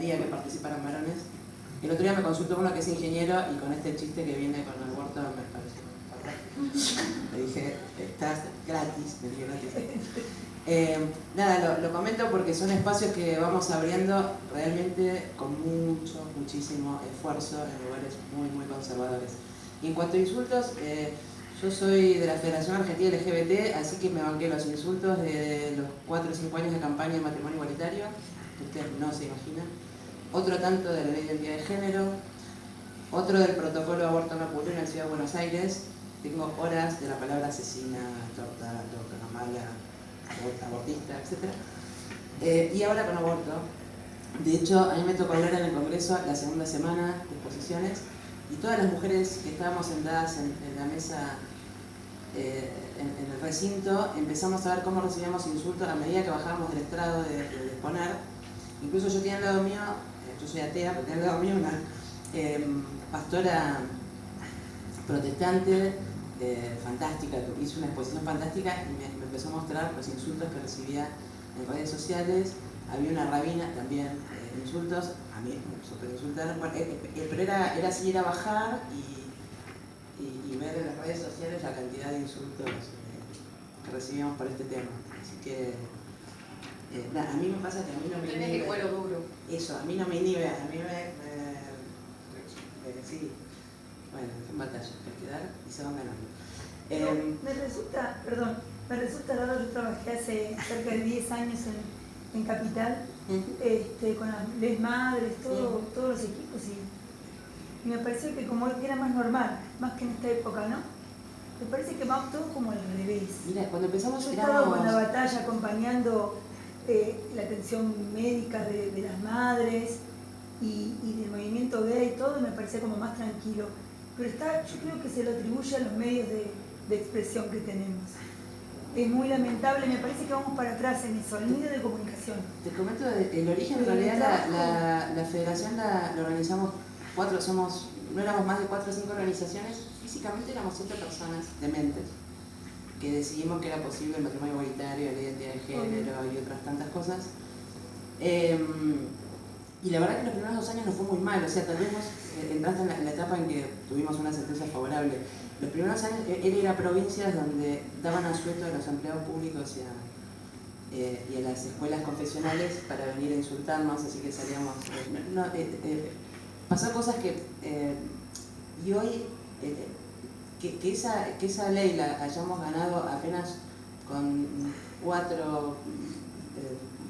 gustaría que participaran varones. El otro día me consultó uno que es ingeniero y con este chiste que viene con el aborto me pareció fatal. Le dije, estás gratis, me dije gratis. Nada, lo comento porque son espacios que vamos abriendo realmente con muchísimo esfuerzo en lugares muy conservadores. Y en cuanto a insultos, yo soy de la Federación Argentina LGBT, así que me banqué los insultos de los 4 o 5 años de campaña de matrimonio igualitario, que ustedes no se imaginan. Otro tanto de la ley de identidad de género, otro del protocolo de aborto no punible en la Ciudad de Buenos Aires. Tengo horas de la palabra asesina, torta, loca, mala, abortista, etc. Y ahora con aborto. De hecho, a mí me tocó hablar en el Congreso la segunda semana de exposiciones y todas las mujeres que estábamos sentadas en la mesa, en el recinto, empezamos a ver cómo recibíamos insultos a medida que bajábamos del estrado de exponer. Incluso yo tenía al lado mío, yo soy atea, pero tenía al lado mío una pastora protestante fantástica, que hizo una exposición fantástica y me empezó a mostrar los insultos que recibía en redes sociales. Había una rabina también, insultos, a mí me super insultaron, bueno, pero era así, era bajar y ver en las redes sociales la cantidad de insultos que recibíamos por este tema. Así que, nada, a mí me pasa que a mí no me inhibe. Tenés el cuero duro. Eso, a mí no me inhibe, a mí sí. Bueno, son batallas que hay que dar y se van ganando. Me resulta raro, yo trabajé hace cerca de 10 años en Capital, con las madres, todos los equipos, y me pareció que como que era más normal, más que en esta época, ¿no? Me parece que vamos todos como al revés. Mira, cuando empezamos yo he estado con la batalla acompañando la atención médica de las madres y del movimiento gay y todo, me parecía como más tranquilo. Pero yo creo que se lo atribuye a los medios de expresión que tenemos. Es muy lamentable, me parece que vamos para atrás en eso, el medio de comunicación. Te comento el origen, en realidad la federación la organizamos no éramos más de 4 o 5 organizaciones, físicamente éramos 7 personas dementes, que decidimos que era posible el matrimonio igualitario, la identidad de género y otras tantas cosas. Y la verdad que los primeros 2 años nos fue muy mal, o sea, tal vez entraste en la etapa en que tuvimos una sentencia favorable. Los primeros años él era provincias donde daban asueto a los empleados públicos y a las escuelas confesionales para venir a insultarnos, así que salíamos... pasó cosas que... y hoy, que esa ley la hayamos ganado apenas con 4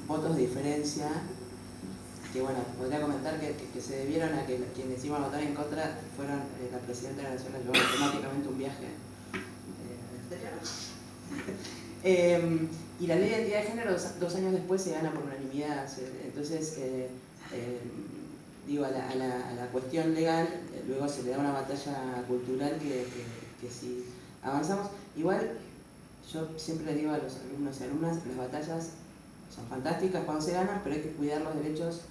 votos de diferencia, que bueno, podría comentar que se debieron a que quienes iban a votar en contra fueron la Presidenta de la Nación, llevó automáticamente un viaje exterior. Y la ley de identidad de género 2 años después se gana por unanimidad. Entonces, digo, a la cuestión legal luego se le da una batalla cultural que si avanzamos. Igual, yo siempre le digo a los alumnos y alumnas, las batallas son fantásticas cuando se ganan, pero hay que cuidar los derechos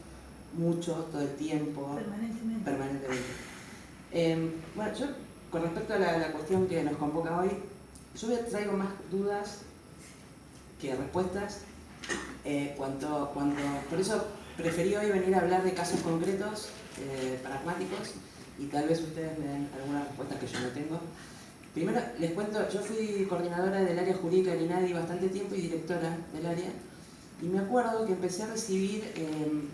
mucho, todo el tiempo, permanentemente. Bueno, yo con respecto a la cuestión que nos convoca hoy, yo traigo más dudas que respuestas, por eso preferí hoy venir a hablar de casos concretos, pragmáticos, y tal vez ustedes me den algunas respuestas que yo no tengo. Primero les cuento, yo fui coordinadora del área jurídica del INADI bastante tiempo y directora del área. Y me acuerdo que empecé a recibir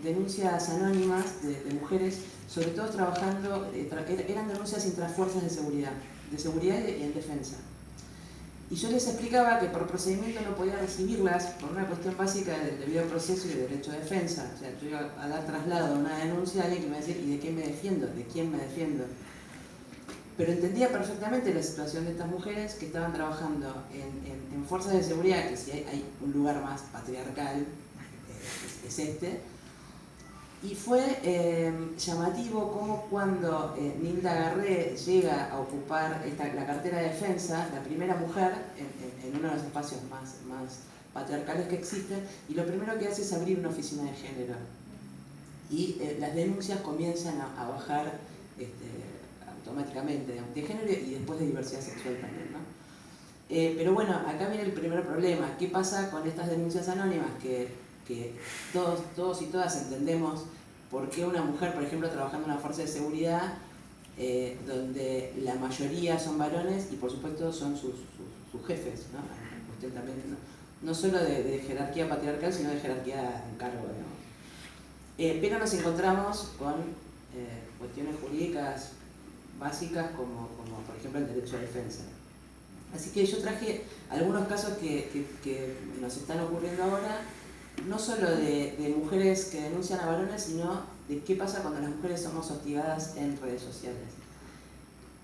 denuncias anónimas de mujeres, sobre todo trabajando, eran denuncias intrafuerzas de seguridad y en defensa. Y yo les explicaba que por procedimiento no podía recibirlas por una cuestión básica del debido proceso y de derecho de defensa. O sea, yo iba a dar traslado a una denuncia a alguien que me iba a decir, ¿y de qué me defiendo? ¿De quién me defiendo? Pero entendía perfectamente la situación de estas mujeres que estaban trabajando en fuerzas de seguridad, que si hay un lugar más patriarcal, es este. Y fue llamativo como cuando Nilda Garré llega a ocupar la cartera de defensa, la primera mujer en uno de los espacios más patriarcales que existen, y lo primero que hace es abrir una oficina de género. Y las denuncias comienzan a bajar automáticamente de género y después de diversidad sexual también, ¿no? Pero bueno, acá viene el primer problema. ¿Qué pasa con estas denuncias anónimas que todos y todas entendemos por qué una mujer, por ejemplo, trabajando en una fuerza de seguridad, donde la mayoría son varones y por supuesto son sus jefes, ¿no? Usted también, no solo de jerarquía patriarcal, sino de jerarquía en cargo, digamos. Pero nos encontramos con cuestiones jurídicas básicas como por ejemplo el derecho a defensa. Así que yo traje algunos casos que nos están ocurriendo ahora, no solo de mujeres que denuncian a varones, sino de qué pasa cuando las mujeres somos hostigadas en redes sociales.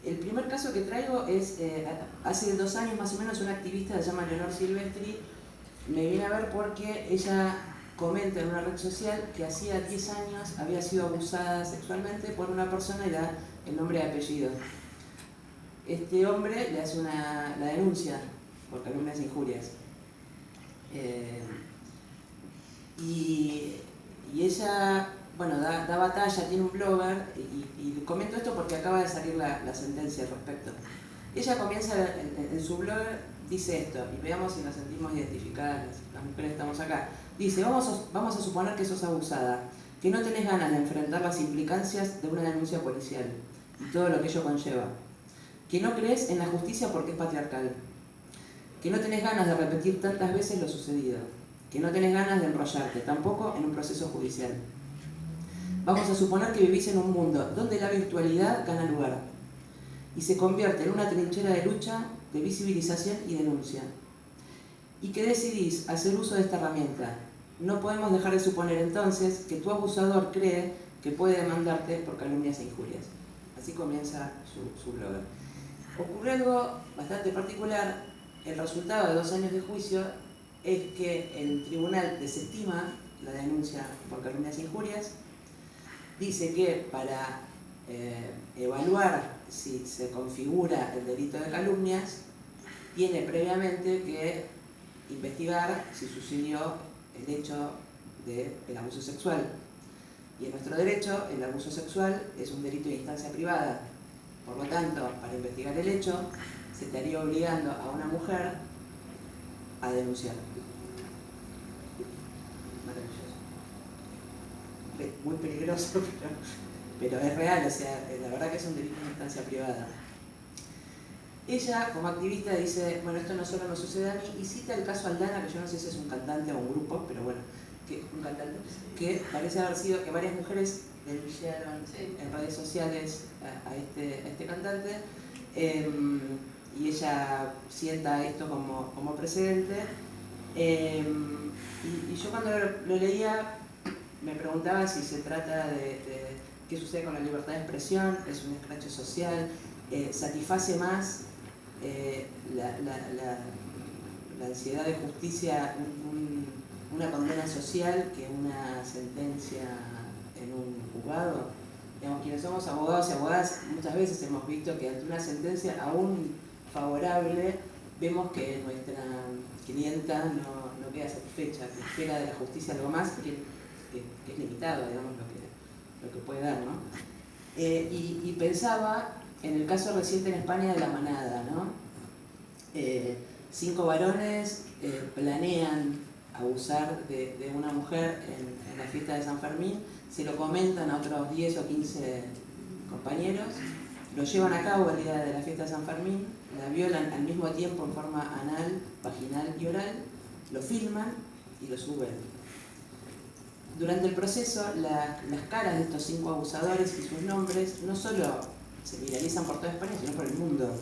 El primer caso que traigo es, hace 2 años más o menos, una activista que se llama Leonor Silvestri me viene a ver porque ella comenta en una red social que hacía 10 años había sido abusada sexualmente por una persona y da el nombre y apellido. Este hombre le hace la denuncia por calumnias e injurias. Y ella, bueno, da batalla, tiene un blogger, y comento esto porque acaba de salir la sentencia al respecto. Ella comienza en su blogger, dice esto, y veamos si nos sentimos identificadas las mujeres que estamos acá. Dice, vamos a suponer que sos abusada, que no tenés ganas de enfrentar las implicancias de una denuncia policial y todo lo que ello conlleva, que no crees en la justicia porque es patriarcal, que no tenés ganas de repetir tantas veces lo sucedido, que no tenés ganas de enrollarte, tampoco en un proceso judicial. Vamos a suponer que vivís en un mundo donde la virtualidad gana lugar y se convierte en una trinchera de lucha, de visibilización y denuncia, y que decidís hacer uso de esta herramienta. No podemos dejar de suponer entonces que tu abusador cree que puede demandarte por calumnias e injurias. Así comienza su blogger. Ocurre algo bastante particular. El resultado de 2 años de juicio es que el tribunal desestima la denuncia por calumnias e injurias, dice que para evaluar si se configura el delito de calumnias, tiene previamente que investigar si sucedió el hecho del abuso sexual. Y en nuestro derecho, el abuso sexual es un delito de instancia privada. Por lo tanto, para investigar el hecho, se estaría obligando a una mujer a denunciar. Maravilloso. Muy peligroso, pero es real, o sea, la verdad que es un delito de instancia privada. Ella, como activista, dice, bueno, esto no solo me sucede a mí, y cita el caso Aldana, que yo no sé si es un cantante o un grupo, pero bueno, un cantante, que parece haber sido que varias mujeres denunciaron en redes sociales a este cantante, y ella sienta esto como precedente. Y yo cuando lo leía me preguntaba si se trata de qué sucede con la libertad de expresión, es un escrache social, satisface más la ansiedad de justicia, una condena social que una sentencia en un juzgado. Digamos, quienes somos abogados y abogadas muchas veces hemos visto que ante una sentencia aún favorable vemos que nuestra clienta no queda satisfecha, que espera de la justicia algo más que es limitado, digamos, lo que puede dar, ¿no? Y pensaba en el caso reciente en España de La Manada, ¿no? 5 varones planean abusar de una mujer en la fiesta de San Fermín, se lo comentan a otros 10 o 15 compañeros, lo llevan a cabo el día de la fiesta de San Fermín, la violan al mismo tiempo en forma anal, vaginal y oral, lo filman y lo suben. Durante el proceso, las caras de estos 5 abusadores y sus nombres no solo se viralizan por toda España, sino por el mundo.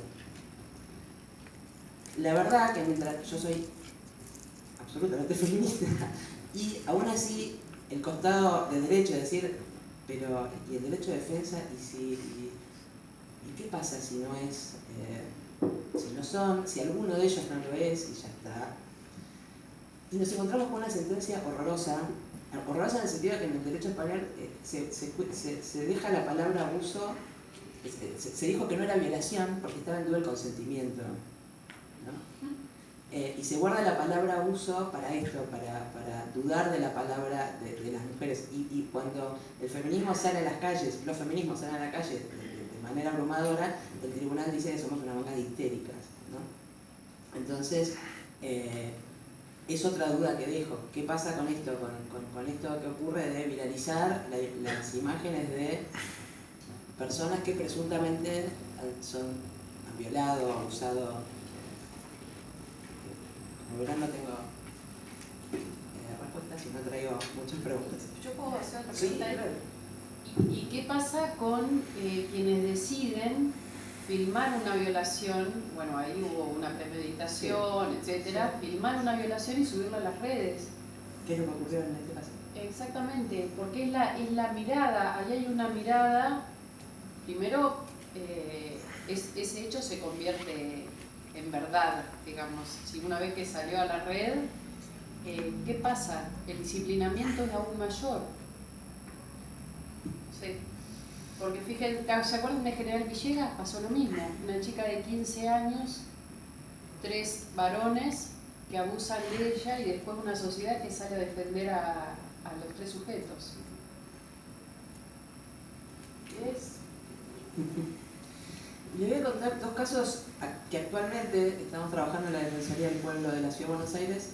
La verdad que mientras yo soy absolutamente feminista, y aún así el costado de derecho es decir, pero ¿y el derecho de defensa? ¿Y qué pasa si no es? Si no son, si alguno de ellos no lo es, y ya está. Y nos encontramos con una sentencia horrorosa en el sentido de que en el derecho español se deja la palabra abuso, se dijo que no era violación porque estaba en duda el consentimiento, ¿no? Y se guarda la palabra abuso para esto, para dudar de la palabra de las mujeres. Y cuando el feminismo sale a las calles, los feminismos salen a la calle de manera abrumadora, el tribunal dice que somos una manga de histéricas, ¿no? Entonces, es otra duda que dejo. ¿Qué pasa con esto? Con esto que ocurre de viralizar las imágenes de personas que presuntamente han violado, abusado. Como verán, no tengo respuestas y no traigo muchas preguntas. Yo puedo hacer una Sí, pregunta. claro. ¿Y qué pasa con quienes deciden filmar una violación? Bueno, ahí hubo una premeditación, etcétera. Filmar una violación y subirla a las redes. ¿Qué es lo que ocurrió en este caso? Exactamente, porque es la mirada, ahí hay una mirada. Primero, ese hecho se convierte en verdad, digamos. Si una vez que salió a la red, ¿qué pasa? El disciplinamiento es aún mayor. Sí. Porque fíjense, ¿se acuerdan de General Villegas? Pasó lo mismo. Una chica de 15 años, 3 varones que abusan de ella y después una sociedad que sale a defender a los 3 sujetos. ¿Qué es? Les voy a contar 2 casos que actualmente estamos trabajando en la Defensoría del Pueblo de la Ciudad de Buenos Aires.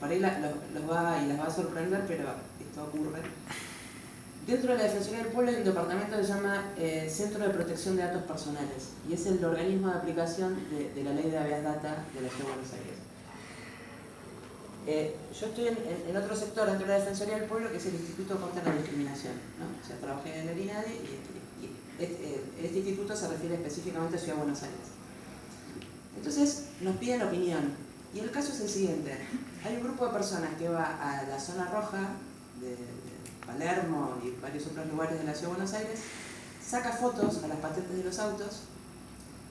Por ahí los va y las va a sorprender, pero esto ocurre. Dentro de la Defensoría del Pueblo hay un departamento que se llama Centro de Protección de Datos Personales y es el organismo de aplicación de la ley de habeas data de la Ciudad de Buenos Aires. Yo estoy en otro sector dentro de la Defensoría del Pueblo que es el Instituto contra la Discriminación, ¿no? O sea, trabajé en el INADI y este instituto se refiere específicamente a Ciudad de Buenos Aires. Entonces nos piden opinión y el caso es el siguiente. Hay un grupo de personas que va a la zona roja de Palermo y varios otros lugares de la Ciudad de Buenos Aires, saca fotos a las patentes de los autos.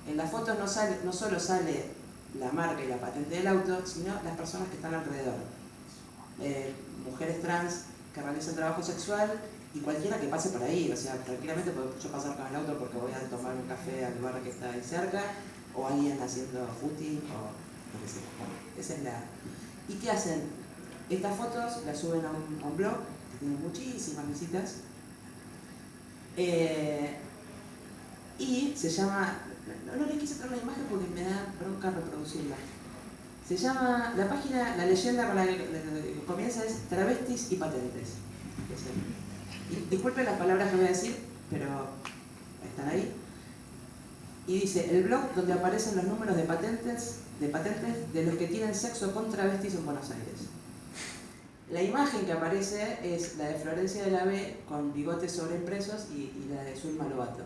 En las fotos no solo sale la marca y la patente del auto, sino las personas que están alrededor. Mujeres trans que realizan trabajo sexual y cualquiera que pase por ahí, o sea, tranquilamente puedo yo pasar con el auto porque voy a tomar un café al bar que está ahí cerca, o alguien haciendo footing, o lo que sea. Bueno, esa es la... ¿Y qué hacen? Estas fotos las suben a un blog, que tiene muchísimas visitas, y se llama... No les quise traer la imagen porque me da bronca reproducirla. Se llama, la página, la leyenda con la que comienza es Travestis y Patentes. Y disculpen las palabras que voy a decir, pero están ahí. Y dice, el blog donde aparecen los números de patentes de los que tienen sexo con travestis en Buenos Aires. La imagen que aparece es la de Florencia de la B con bigotes sobreimpresos y la de Zulma Lobato.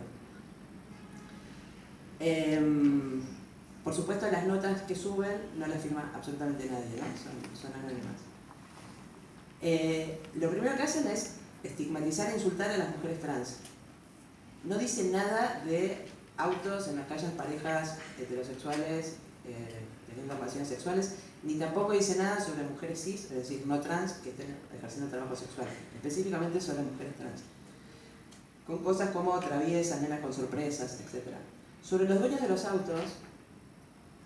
Por supuesto, las notas que suben no las firma absolutamente nadie, ¿no? Son anónimas. Lo primero que hacen es estigmatizar e insultar a las mujeres trans. No dicen nada de autos en las calles, parejas heterosexuales teniendo relaciones sexuales, ni tampoco dice nada sobre mujeres cis, es decir, no trans, que estén ejerciendo trabajo sexual, específicamente sobre mujeres trans. Con cosas como traviesas, nenas con sorpresas, etc. Sobre los dueños de los autos,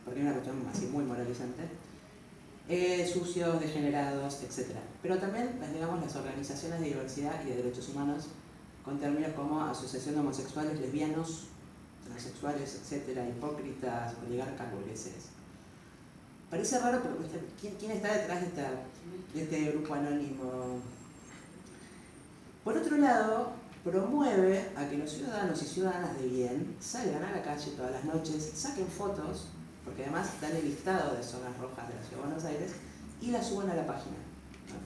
porque hay una cuestión así muy moralizante, sucios, degenerados, etc. Pero también, digamos, las organizaciones de diversidad y de derechos humanos, con términos como asociación de homosexuales, lesbianos, transexuales, etc., hipócritas, oligarcas, burgueses. Parece raro, pero ¿quién está detrás de este grupo anónimo? Por otro lado, promueve a que los ciudadanos y ciudadanas de bien salgan a la calle todas las noches, saquen fotos, porque además dan el listado de zonas rojas de la Ciudad de Buenos Aires, y las suben a la página, ¿no?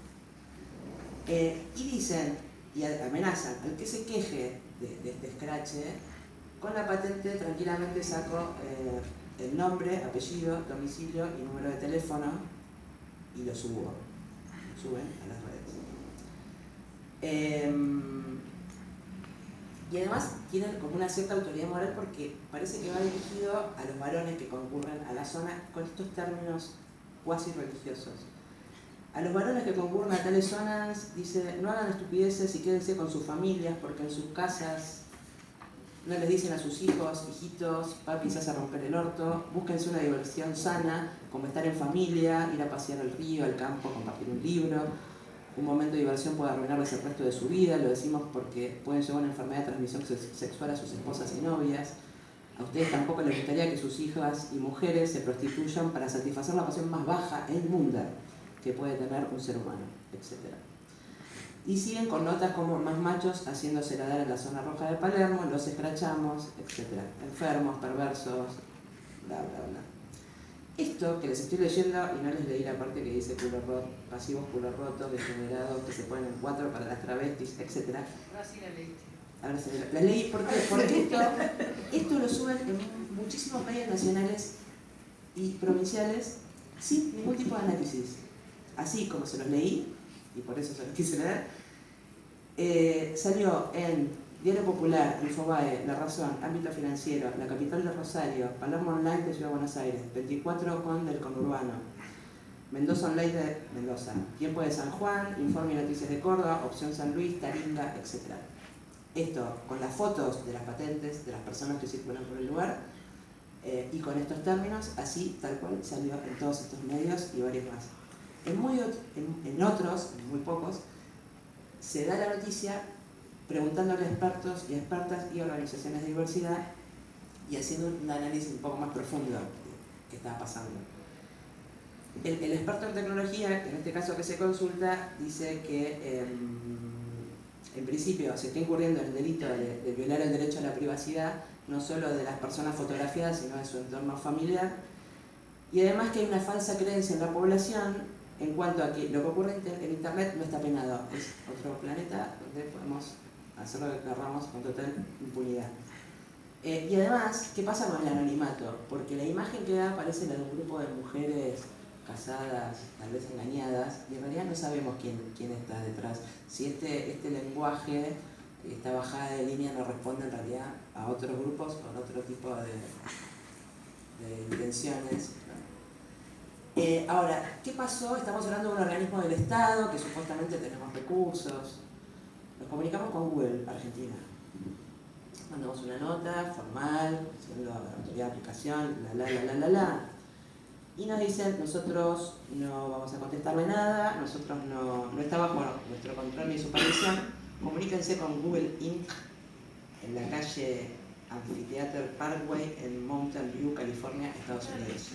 Y dicen, y amenazan, al que se queje de este escrache, con la patente tranquilamente saco el nombre, apellido, domicilio y número de teléfono y lo suben a las redes. Y además tienen como una cierta autoridad moral porque parece que va dirigido a los varones que concurren a la zona con estos términos cuasi religiosos. A los varones que concurren a tales zonas dice, no hagan estupideces y quédense con sus familias porque en sus casas no les dicen a sus hijos, hijitos, papi se hace romper el orto, búsquense una diversión sana, como estar en familia, ir a pasear al río, al campo, compartir un libro. Un momento de diversión puede arruinarles el resto de su vida, lo decimos porque pueden llevar una enfermedad de transmisión sexual a sus esposas y novias. A ustedes tampoco les gustaría que sus hijas y mujeres se prostituyan para satisfacer la pasión más baja e inmunda, que puede tener un ser humano, etc. Y siguen con notas como más machos haciéndose dar en la zona roja de Palermo, los escrachamos, etc. Enfermos, perversos, bla, bla, bla. Esto que les estoy leyendo, y no les leí la parte que dice pasivos, culo rotos, degenerados, que se ponen en 4 para las travestis, etc. Ahora sí la leíste. Ahora sí, la leí, ¿por qué? Porque esto lo suben en muchísimos medios nacionales y provinciales sin ningún tipo de análisis. Así como se los leí, y por eso se los quise leer, salió en Diario Popular, Infobae, La Razón, Ámbito Financiero, La Capital de Rosario, Palermo Online de Ciudad de Buenos Aires, 24 con del Conurbano, Mendoza Online de Mendoza, Tiempo de San Juan, Informe y Noticias de Córdoba, Opción San Luis, Taringa, etc. Esto con las fotos de las patentes de las personas que circulan por el lugar y con estos términos, así tal cual salió en todos estos medios y varios más. En otros, en muy pocos, se da la noticia preguntándole a expertos y expertas y organizaciones de diversidad y haciendo un análisis un poco más profundo de qué está pasando. El experto en tecnología, en este caso que se consulta, dice que en principio se está incurriendo en el delito de violar el derecho a la privacidad, no solo de las personas fotografiadas, sino de su entorno familiar, y además que hay una falsa creencia en la población en cuanto a que lo que ocurre en Internet no está penado, es otro planeta donde podemos hacer lo que queramos con total impunidad. Y además, ¿qué pasa con el anonimato? Porque la imagen que da parece la de un grupo de mujeres casadas, tal vez engañadas, y en realidad no sabemos quién está detrás. Si este lenguaje, esta bajada de línea no responde en realidad a otros grupos con otro tipo de intenciones. Ahora, ¿qué pasó? Estamos hablando de un organismo del Estado que supuestamente tenemos recursos. Nos comunicamos con Google Argentina. Mandamos una nota formal, siendo la autoridad de aplicación, y nos dicen, nosotros no vamos a contestarle nada, nosotros no está bajo nuestro control ni supervisión, comuníquense con Google Inc. en la calle Amphitheater Parkway en Mountain View, California, Estados Unidos.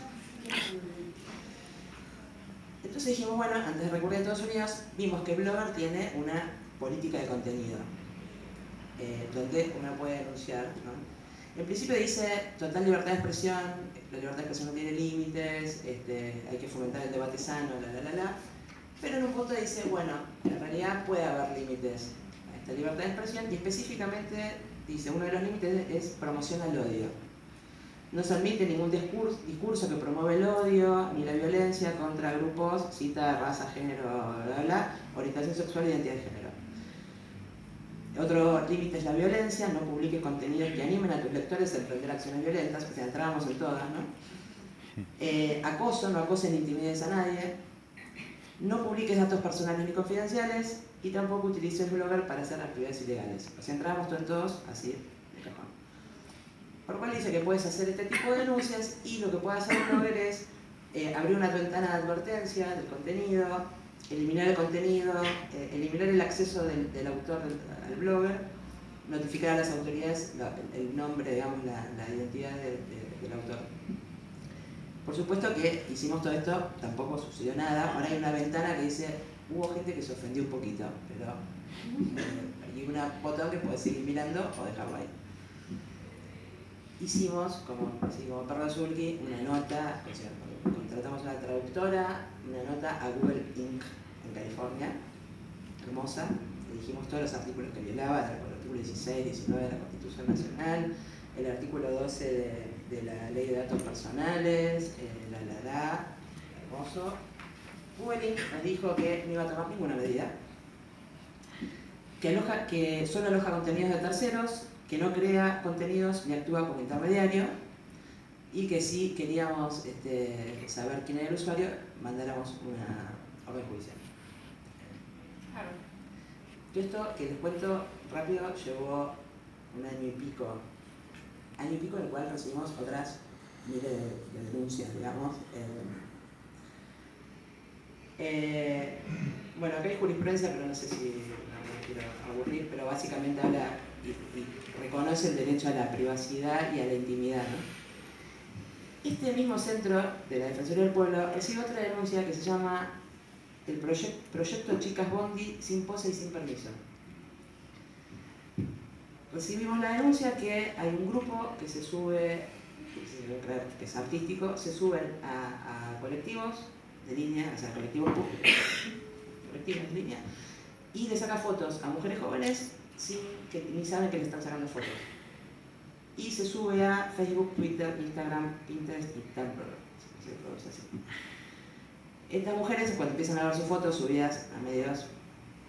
Entonces dijimos, bueno, antes de recurrir a Estados Unidos, vimos que Blogger tiene una política de contenido, donde uno puede denunciar, ¿no? En principio dice total libertad de expresión, la libertad de expresión no tiene límites, hay que fomentar el debate sano, pero en un punto dice, bueno, en realidad puede haber límites a esta libertad de expresión y específicamente dice, uno de los límites es promoción al odio. No se admite ningún discurso que promueve el odio ni la violencia contra grupos, cita, raza, género, orientación sexual e identidad de género. Otro límite es la violencia, no publiques contenidos que animen a tus lectores a emprender acciones violentas, o sea, entrábamos en todas, ¿no? Acoso, no acosen ni intimides a nadie. No publiques datos personales ni confidenciales y tampoco utilices Blogger para hacer actividades ilegales. O sea, entrábamos en todos así, de cajón. Por lo cual dice que puedes hacer este tipo de denuncias y lo que puede hacer Blogger es abrir una ventana de advertencia del contenido, eliminar el contenido, eliminar el acceso del autor al blogger, notificar a las autoridades el nombre, digamos, la identidad del autor. Por supuesto que hicimos todo esto, tampoco sucedió nada. Ahora hay una ventana que dice, hubo gente que se ofendió un poquito, pero hay un botón que puedes seguir mirando o dejarlo ahí. Hicimos, como Perro Zulki, una nota, o sea, contratamos a una traductora, una nota a Google Inc. en California, hermosa, le dijimos todos los artículos que violaba, el artículo 16, 19 de la Constitución Nacional, el artículo 12 de la Ley de Datos Personales, hermoso. Google Inc. nos dijo que no iba a tomar ninguna medida, que solo aloja contenidos de terceros, que no crea contenidos ni actúa como intermediario, y que si queríamos saber quién era el usuario, mandáramos una orden judicial. Claro. Yo esto, que les cuento rápido, llevó un año y pico en el cual recibimos otras miles de denuncias, digamos. Bueno, acá hay jurisprudencia, pero no sé si no me quiero aburrir, pero básicamente habla y reconoce el derecho a la privacidad y a la intimidad, ¿no? Este mismo centro de la Defensoría del Pueblo recibe otra denuncia que se llama el proyecto Chicas Bondi sin pose y sin permiso. Recibimos la denuncia que hay un grupo que se sube, que es artístico, se suben a colectivos de línea, o sea, colectivos públicos, colectivos de línea, y le saca fotos a mujeres jóvenes sin que ni saben que le están sacando fotos. Y se sube a Facebook, Twitter, Instagram, Pinterest y Tumblr. Estas mujeres, cuando empiezan a ver sus fotos subidas a medios,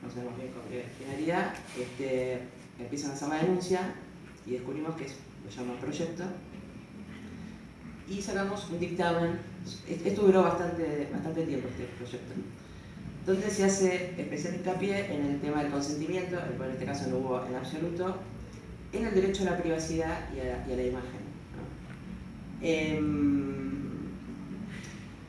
no sabemos bien con qué finalidad, empiezan a hacer la denuncia y descubrimos que lo llaman proyecto. Y sacamos un dictamen. Esto duró bastante tiempo, este proyecto. Entonces se hace especial hincapié en el tema del consentimiento, el cual en este caso no hubo en absoluto, en el derecho a la privacidad y a la imagen, ¿no?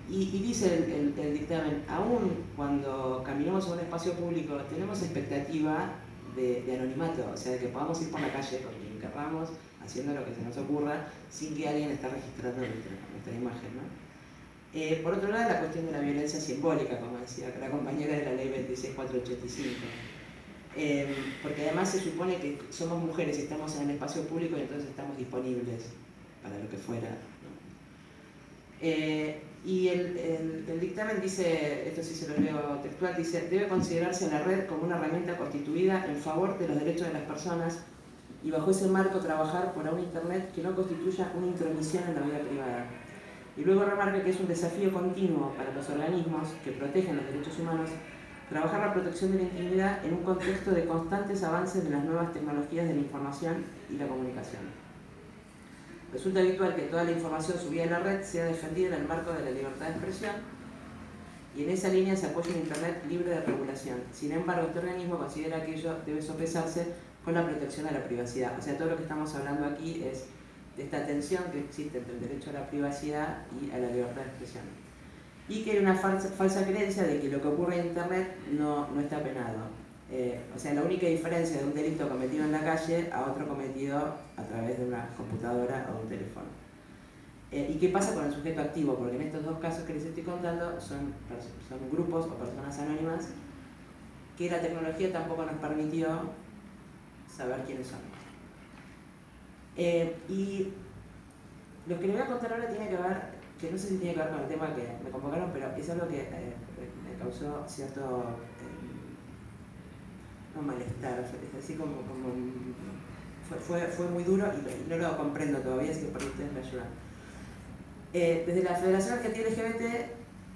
Y dice el dictamen, aún cuando caminamos en un espacio público tenemos expectativa de anonimato, o sea, de que podamos ir por la calle con quien querramos, haciendo lo que se nos ocurra, sin que alguien esté registrando nuestra imagen, ¿no? Por otro lado, la cuestión de la violencia simbólica, como decía la compañera de la ley 26485. Porque además se supone que somos mujeres y estamos en el espacio público y entonces estamos disponibles para lo que fuera, ¿no? Y el dictamen dice, esto sí se lo leo textual, dice: debe considerarse la red como una herramienta constituida en favor de los derechos de las personas y bajo ese marco trabajar por un Internet que no constituya una intromisión en la vida privada. Y luego remarca que es un desafío continuo para los organismos que protegen los derechos humanos trabajar la protección de la intimidad en un contexto de constantes avances de las nuevas tecnologías de la información y la comunicación. Resulta habitual que toda la información subida en la red sea defendida en el marco de la libertad de expresión y en esa línea se apoya un Internet libre de regulación. Sin embargo, este organismo considera que ello debe sopesarse con la protección a la privacidad. O sea, todo lo que estamos hablando aquí es de esta tensión que existe entre el derecho a la privacidad y a la libertad de expresión. Y que hay una falsa creencia de que lo que ocurre en Internet no está penado. O sea, la única diferencia de un delito cometido en la calle a otro cometido a través de una computadora o un teléfono. ¿Y qué pasa con el sujeto activo? Porque en estos dos casos que les estoy contando son grupos o personas anónimas que la tecnología tampoco nos permitió saber quiénes son. Y lo que les voy a contar ahora tiene que ver, que no sé si tiene que ver con el tema que me convocaron, pero es algo que me causó cierto no malestar, es así como fue muy duro y no lo comprendo todavía, así que por ustedes me ayudan. Desde la Federación Argentina LGBT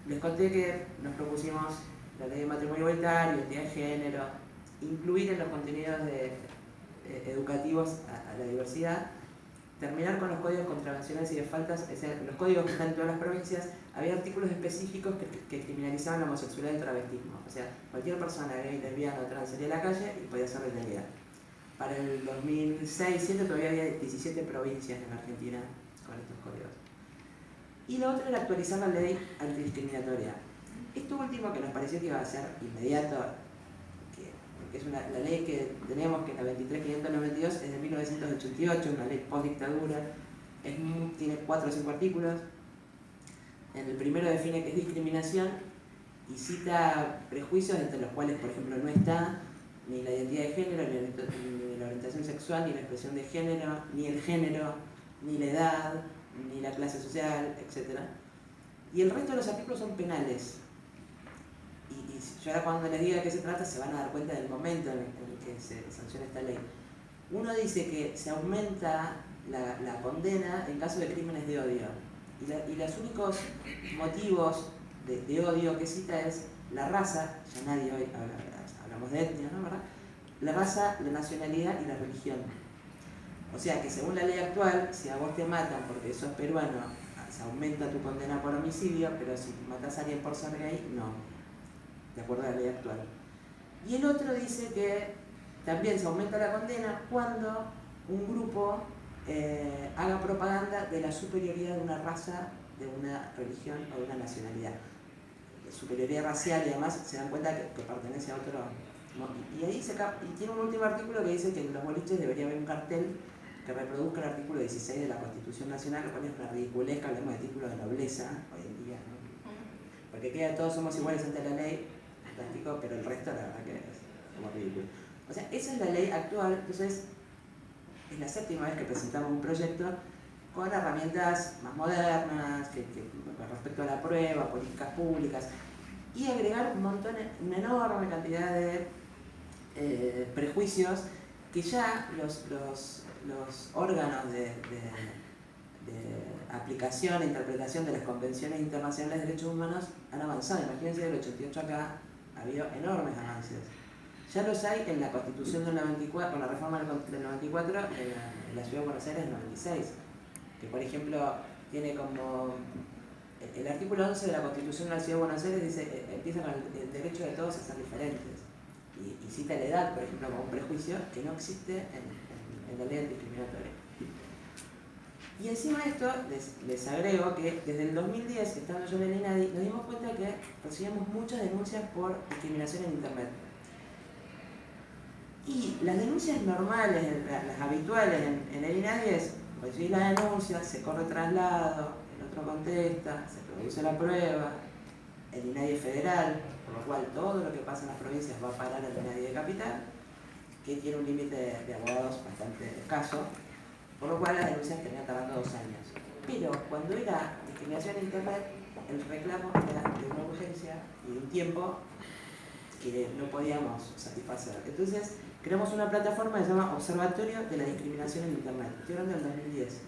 les conté que nos propusimos la ley de matrimonio igualitario, identidad de género, incluir en los contenidos educativos a la diversidad, terminar con los códigos contravencionales y de faltas, es decir, los códigos que están en todas las provincias, había artículos específicos que criminalizaban la homosexualidad y el travestismo. O sea, cualquier persona gay, lesbiana o trans salía a la calle y podía ser detenida. Para el 2006-2007 todavía había 17 provincias en Argentina con estos códigos. Y lo otro era actualizar la ley antidiscriminatoria. Esto último, que nos pareció que iba a ser inmediato, que es la ley que tenemos, que es la 23.592, es de 1988, una ley post-dictadura, tiene 4 o 5 artículos. En el primero define que es discriminación y cita prejuicios entre los cuales, por ejemplo, no está ni la identidad de género, ni la orientación sexual, ni la expresión de género, ni el género, ni la edad, ni la clase social, etc. Y el resto de los artículos son penales. Y yo ahora cuando les diga de qué se trata se van a dar cuenta del momento en el que se sanciona esta ley. Uno dice que se aumenta la condena en caso de crímenes de odio. Y los únicos motivos de odio que cita es la raza, ya nadie hoy hablamos de etnia, ¿no? ¿Verdad? La raza, la nacionalidad y la religión. O sea que según la ley actual, si a vos te matan porque sos peruano, se aumenta tu condena por homicidio, pero si matás a alguien por ser gay, no, de acuerdo a la ley actual. Y el otro dice que también se aumenta la condena cuando un grupo haga propaganda de la superioridad de una raza, de una religión o de una nacionalidad. Superioridad racial y además se dan cuenta que pertenece a otro, ¿no? Y ahí y tiene un último artículo que dice que en los boliches debería haber un cartel que reproduzca el artículo 16 de la Constitución Nacional, lo cual es una ridiculez que hablemos de título de nobleza hoy en día, ¿no? Porque queda todos somos iguales ante la ley, fantástico, pero el resto la verdad que es como ridículo. O sea, esa es la ley actual, entonces es la 7ª vez que presentamos un proyecto con herramientas más modernas, con respecto a la prueba, políticas públicas, y agregar una enorme cantidad de prejuicios que ya los órganos de aplicación e interpretación de las convenciones internacionales de derechos humanos han avanzado. Imagínense, del 88 acá ha habido enormes avances. Ya los hay en la Constitución del 94, con la reforma del 94 en la Ciudad de Buenos Aires del 96, que por ejemplo tiene como el artículo 11 de la Constitución de la Ciudad de Buenos Aires dice, empieza con el derecho de todos a ser diferentes, y cita la edad, por ejemplo, como un prejuicio que no existe en la ley antidiscriminatoria. Y encima de esto les agrego que desde el 2010, estando yo en el INADI, nos dimos cuenta que recibimos muchas denuncias por discriminación en Internet. Y las denuncias normales, las habituales en el INADI es, recibís la denuncia, se corre traslado, el otro contesta, se produce la prueba, el INADI es federal, por lo cual todo lo que pasa en las provincias va a parar al INADI de capital, que tiene un límite de abogados bastante escaso, por lo cual las denuncias terminan tardando 2 años. Pero cuando era discriminación en Internet, el reclamo era de una urgencia y de un tiempo que no podíamos satisfacer. Entonces, creamos una plataforma que se llama Observatorio de la Discriminación en Internet. Estoy hablando del 2010.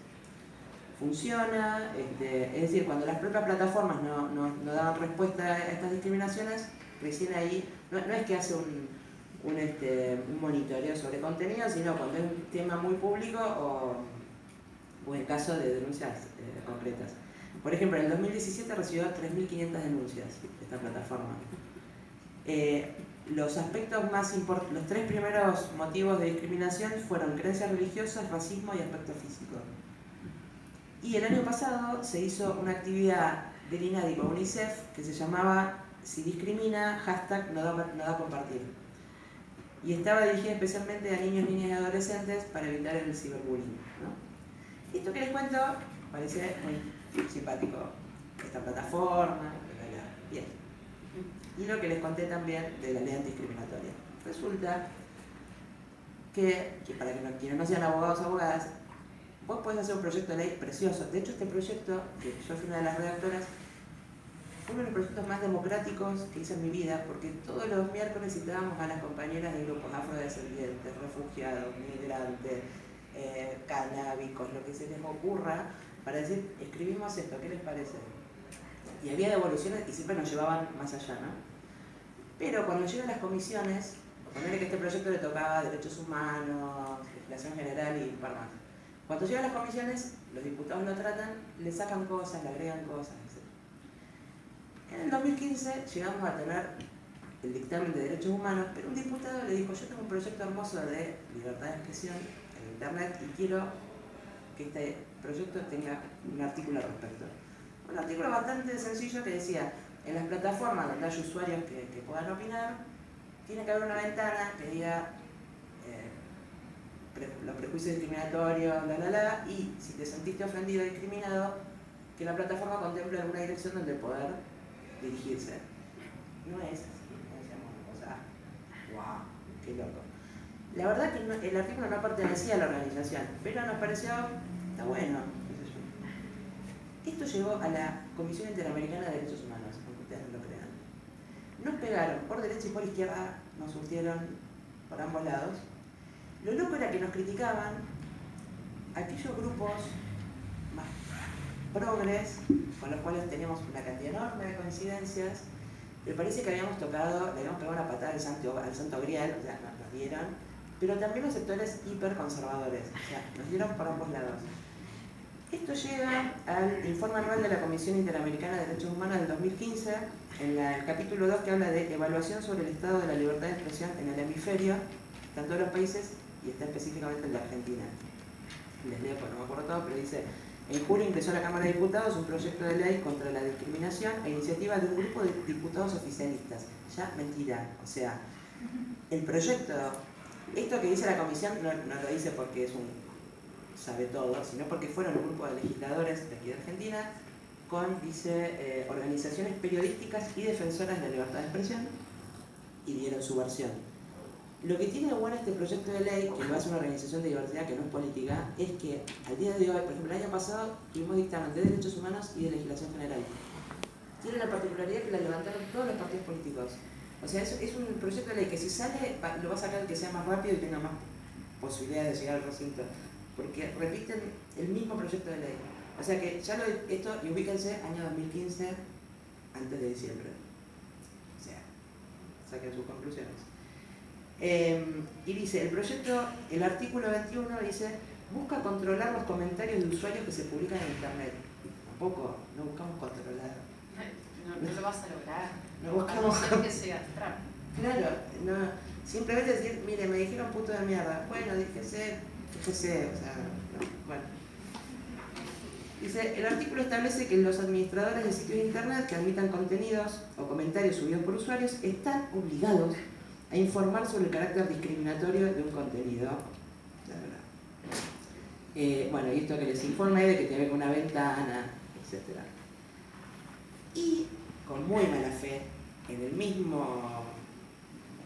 Funciona, es decir, cuando las propias plataformas no daban respuesta a estas discriminaciones, recién ahí, no es que hace un monitoreo sobre contenido, sino cuando es un tema muy público o en caso de denuncias concretas. Por ejemplo, en el 2017 recibió 3.500 denuncias esta plataforma. Los aspectos más importantes, los 3 primeros motivos de discriminación fueron creencias religiosas, racismo y aspecto físico. Y el año pasado se hizo una actividad del INADI con UNICEF que se llamaba Si discrimina, hashtag no da compartir. Y estaba dirigida especialmente a niños, niñas y adolescentes para evitar el ciberbullying, ¿no? Esto que les cuento parece muy simpático, esta plataforma, bien. Y lo que les conté también de la ley antidiscriminatoria. Resulta que para quienes no sean abogados o abogadas, vos podés hacer un proyecto de ley precioso. De hecho, este proyecto, que yo fui una de las redactoras, fue uno de los proyectos más democráticos que hice en mi vida, porque todos los miércoles citábamos a las compañeras de grupos afrodescendientes, refugiados, migrantes, canábicos, lo que se les ocurra, para decir, escribimos esto, ¿qué les parece? Y había devoluciones y siempre nos llevaban más allá, ¿no? Pero cuando llegan las comisiones, ponerle que este proyecto le tocaba derechos humanos, legislación general y un par más. Cuando llegan las comisiones, los diputados lo tratan, le sacan cosas, le agregan cosas, etc. En el 2015 llegamos a tener el dictamen de derechos humanos, pero un diputado le dijo, yo tengo un proyecto hermoso de libertad de expresión en Internet y quiero que este proyecto tenga un artículo al respecto. Un artículo bastante sencillo que decía, en las plataformas donde hay usuarios que puedan opinar, tiene que haber una ventana que diga los prejuicios discriminatorios, y si te sentiste ofendido o discriminado, que la plataforma contemple alguna dirección donde poder dirigirse. No es así, no decíamos, o sea, wow, qué loco. La verdad que el artículo no pertenecía a la organización, pero nos pareció, está bueno, qué sé yo. Esto llegó a la Comisión Interamericana de Derechos Humanos, aunque ustedes no lo crean. Nos pegaron por derecha y por izquierda, nos surtieron por ambos lados. Lo loco era que nos criticaban aquellos grupos más progres, con los cuales teníamos una cantidad enorme de coincidencias, pero parece que le habíamos pegado una patada al santo grial, o sea, nos dieron, pero también los sectores hiperconservadores, o sea, nos dieron por ambos lados. Esto llega al informe anual de la Comisión Interamericana de Derechos Humanos del 2015, en el capítulo 2 que habla de evaluación sobre el estado de la libertad de expresión en el hemisferio, está en todos los países y está específicamente en la Argentina. Les leo porque no me acuerdo todo, pero dice: en julio ingresó a la Cámara de Diputados un proyecto de ley contra la discriminación a iniciativa de un grupo de diputados oficialistas. Ya mentira, o sea, el proyecto, esto que dice la Comisión no lo dice porque es un sabe todo, sino porque fueron un grupo de legisladores de aquí de Argentina con, dice, organizaciones periodísticas y defensoras de la libertad de expresión, y dieron su versión. Lo que tiene de bueno este proyecto de ley, que lo hace una organización de diversidad que no es política, es que al día de hoy, por ejemplo, el año pasado tuvimos dictamen de derechos humanos y de legislación general. Tiene la particularidad que la levantaron todos los partidos políticos. O sea, es un proyecto de ley que si sale, lo va a sacar que sea más rápido y tenga más posibilidades de llegar al recinto. Porque repiten el mismo proyecto de ley. O sea que ya esto, y ubíquense, año 2015, antes de diciembre. O sea, saquen sus conclusiones. Y dice, el artículo 21 dice, busca controlar los comentarios de usuarios que se publican en internet. Tampoco, no buscamos controlar. No lo vas a lograr. No A buscamos. no ser que sea Trump. Claro, no, simplemente decir, mire, me dijeron puto de mierda. Bueno, fíjese, o sea, no, bueno. Dice, el artículo establece que los administradores de sitios de internet que admitan contenidos o comentarios subidos por usuarios están obligados a informar sobre el carácter discriminatorio de un contenido. Bueno, y esto que les informe de que te ve con una ventana, etc. Y, con muy mala fe, en el mismo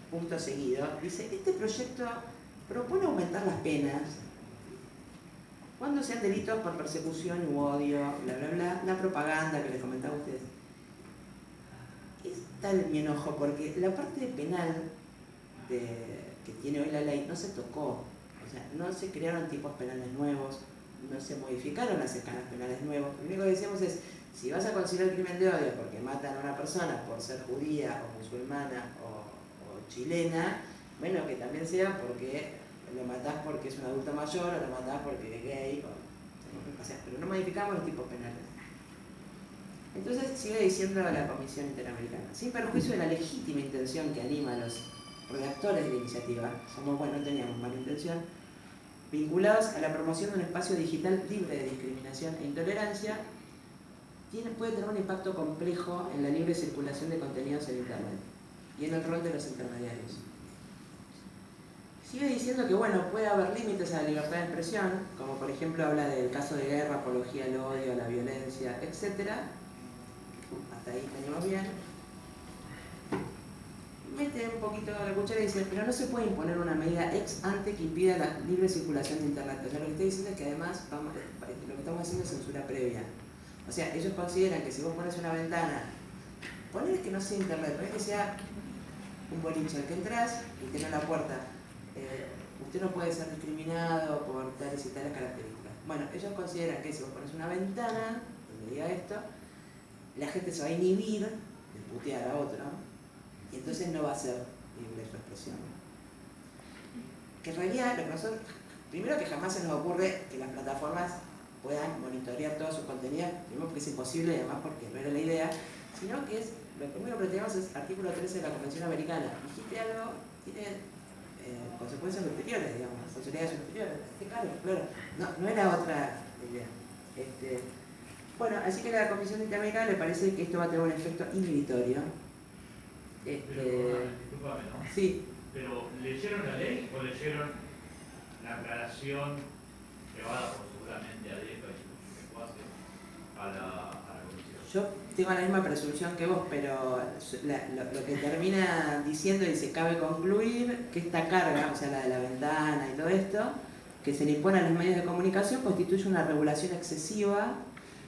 punto seguido, dice, este proyecto propone aumentar las penas cuando sean delitos por persecución u odio, bla, bla, bla, la propaganda que les comentaba a ustedes. Es tal mi enojo, porque la parte penal que tiene hoy la ley no se tocó. O sea, no se crearon tipos penales nuevos, no se modificaron las escalas penales nuevos. Lo único que decíamos es, si vas a considerar el crimen de odio porque matan a una persona por ser judía o musulmana o chilena, bueno, que también sea porque lo matás porque es un adulto mayor o lo matás porque es gay, o sea, pero no modificamos los tipos penales. Entonces sigue diciendo la Comisión Interamericana, sin perjuicio de la legítima intención que anima a los redactores de la iniciativa, somos buenos, no teníamos mala intención, vinculados a la promoción de un espacio digital libre de discriminación e intolerancia, puede tener un impacto complejo en la libre circulación de contenidos en Internet y en el rol de los intermediarios. Sigue diciendo que bueno, puede haber límites a la libertad de expresión, como por ejemplo habla del caso de guerra, apología al odio, a la violencia, etc. Hasta ahí tenemos bien. Mete un poquito la cuchara y dice, pero no se puede imponer una medida ex ante que impida la libre circulación de Internet. O sea, lo que está diciendo es que además lo que estamos haciendo es censura previa. O sea, ellos consideran que si vos pones una ventana, ponele que no sea Internet, ponele que sea un boliche al que entras y tenés la puerta. Usted no puede ser discriminado por tales y tales características. Bueno, ellos consideran que si vos pones una ventana donde diga esto, la gente se va a inhibir de putear a otro y entonces no va a ser libre su expresión. Que en realidad, lo que nosotros, primero que jamás se nos ocurre que las plataformas puedan monitorear todos sus contenidos, primero porque es imposible y además porque no era la idea, sino que es, lo primero que planteamos es artículo 13 de la Convención Americana. Dijiste algo, tiene consecuencias superiores, digamos, responsabilidades superiores. Claro, no era otra idea. Bueno, así que a la Comisión Interamericana le parece que esto va a tener un efecto inhibitorio. Discúlpame, ¿no? Sí. Pero, ¿leyeron la ley o leyeron la aclaración llevada por seguramente a Diego y a la comisión? Yo tengo la misma presunción que vos, pero lo que termina diciendo dice, cabe concluir que esta carga, o sea, la de la ventana y todo esto, que se le impone a los medios de comunicación constituye una regulación excesiva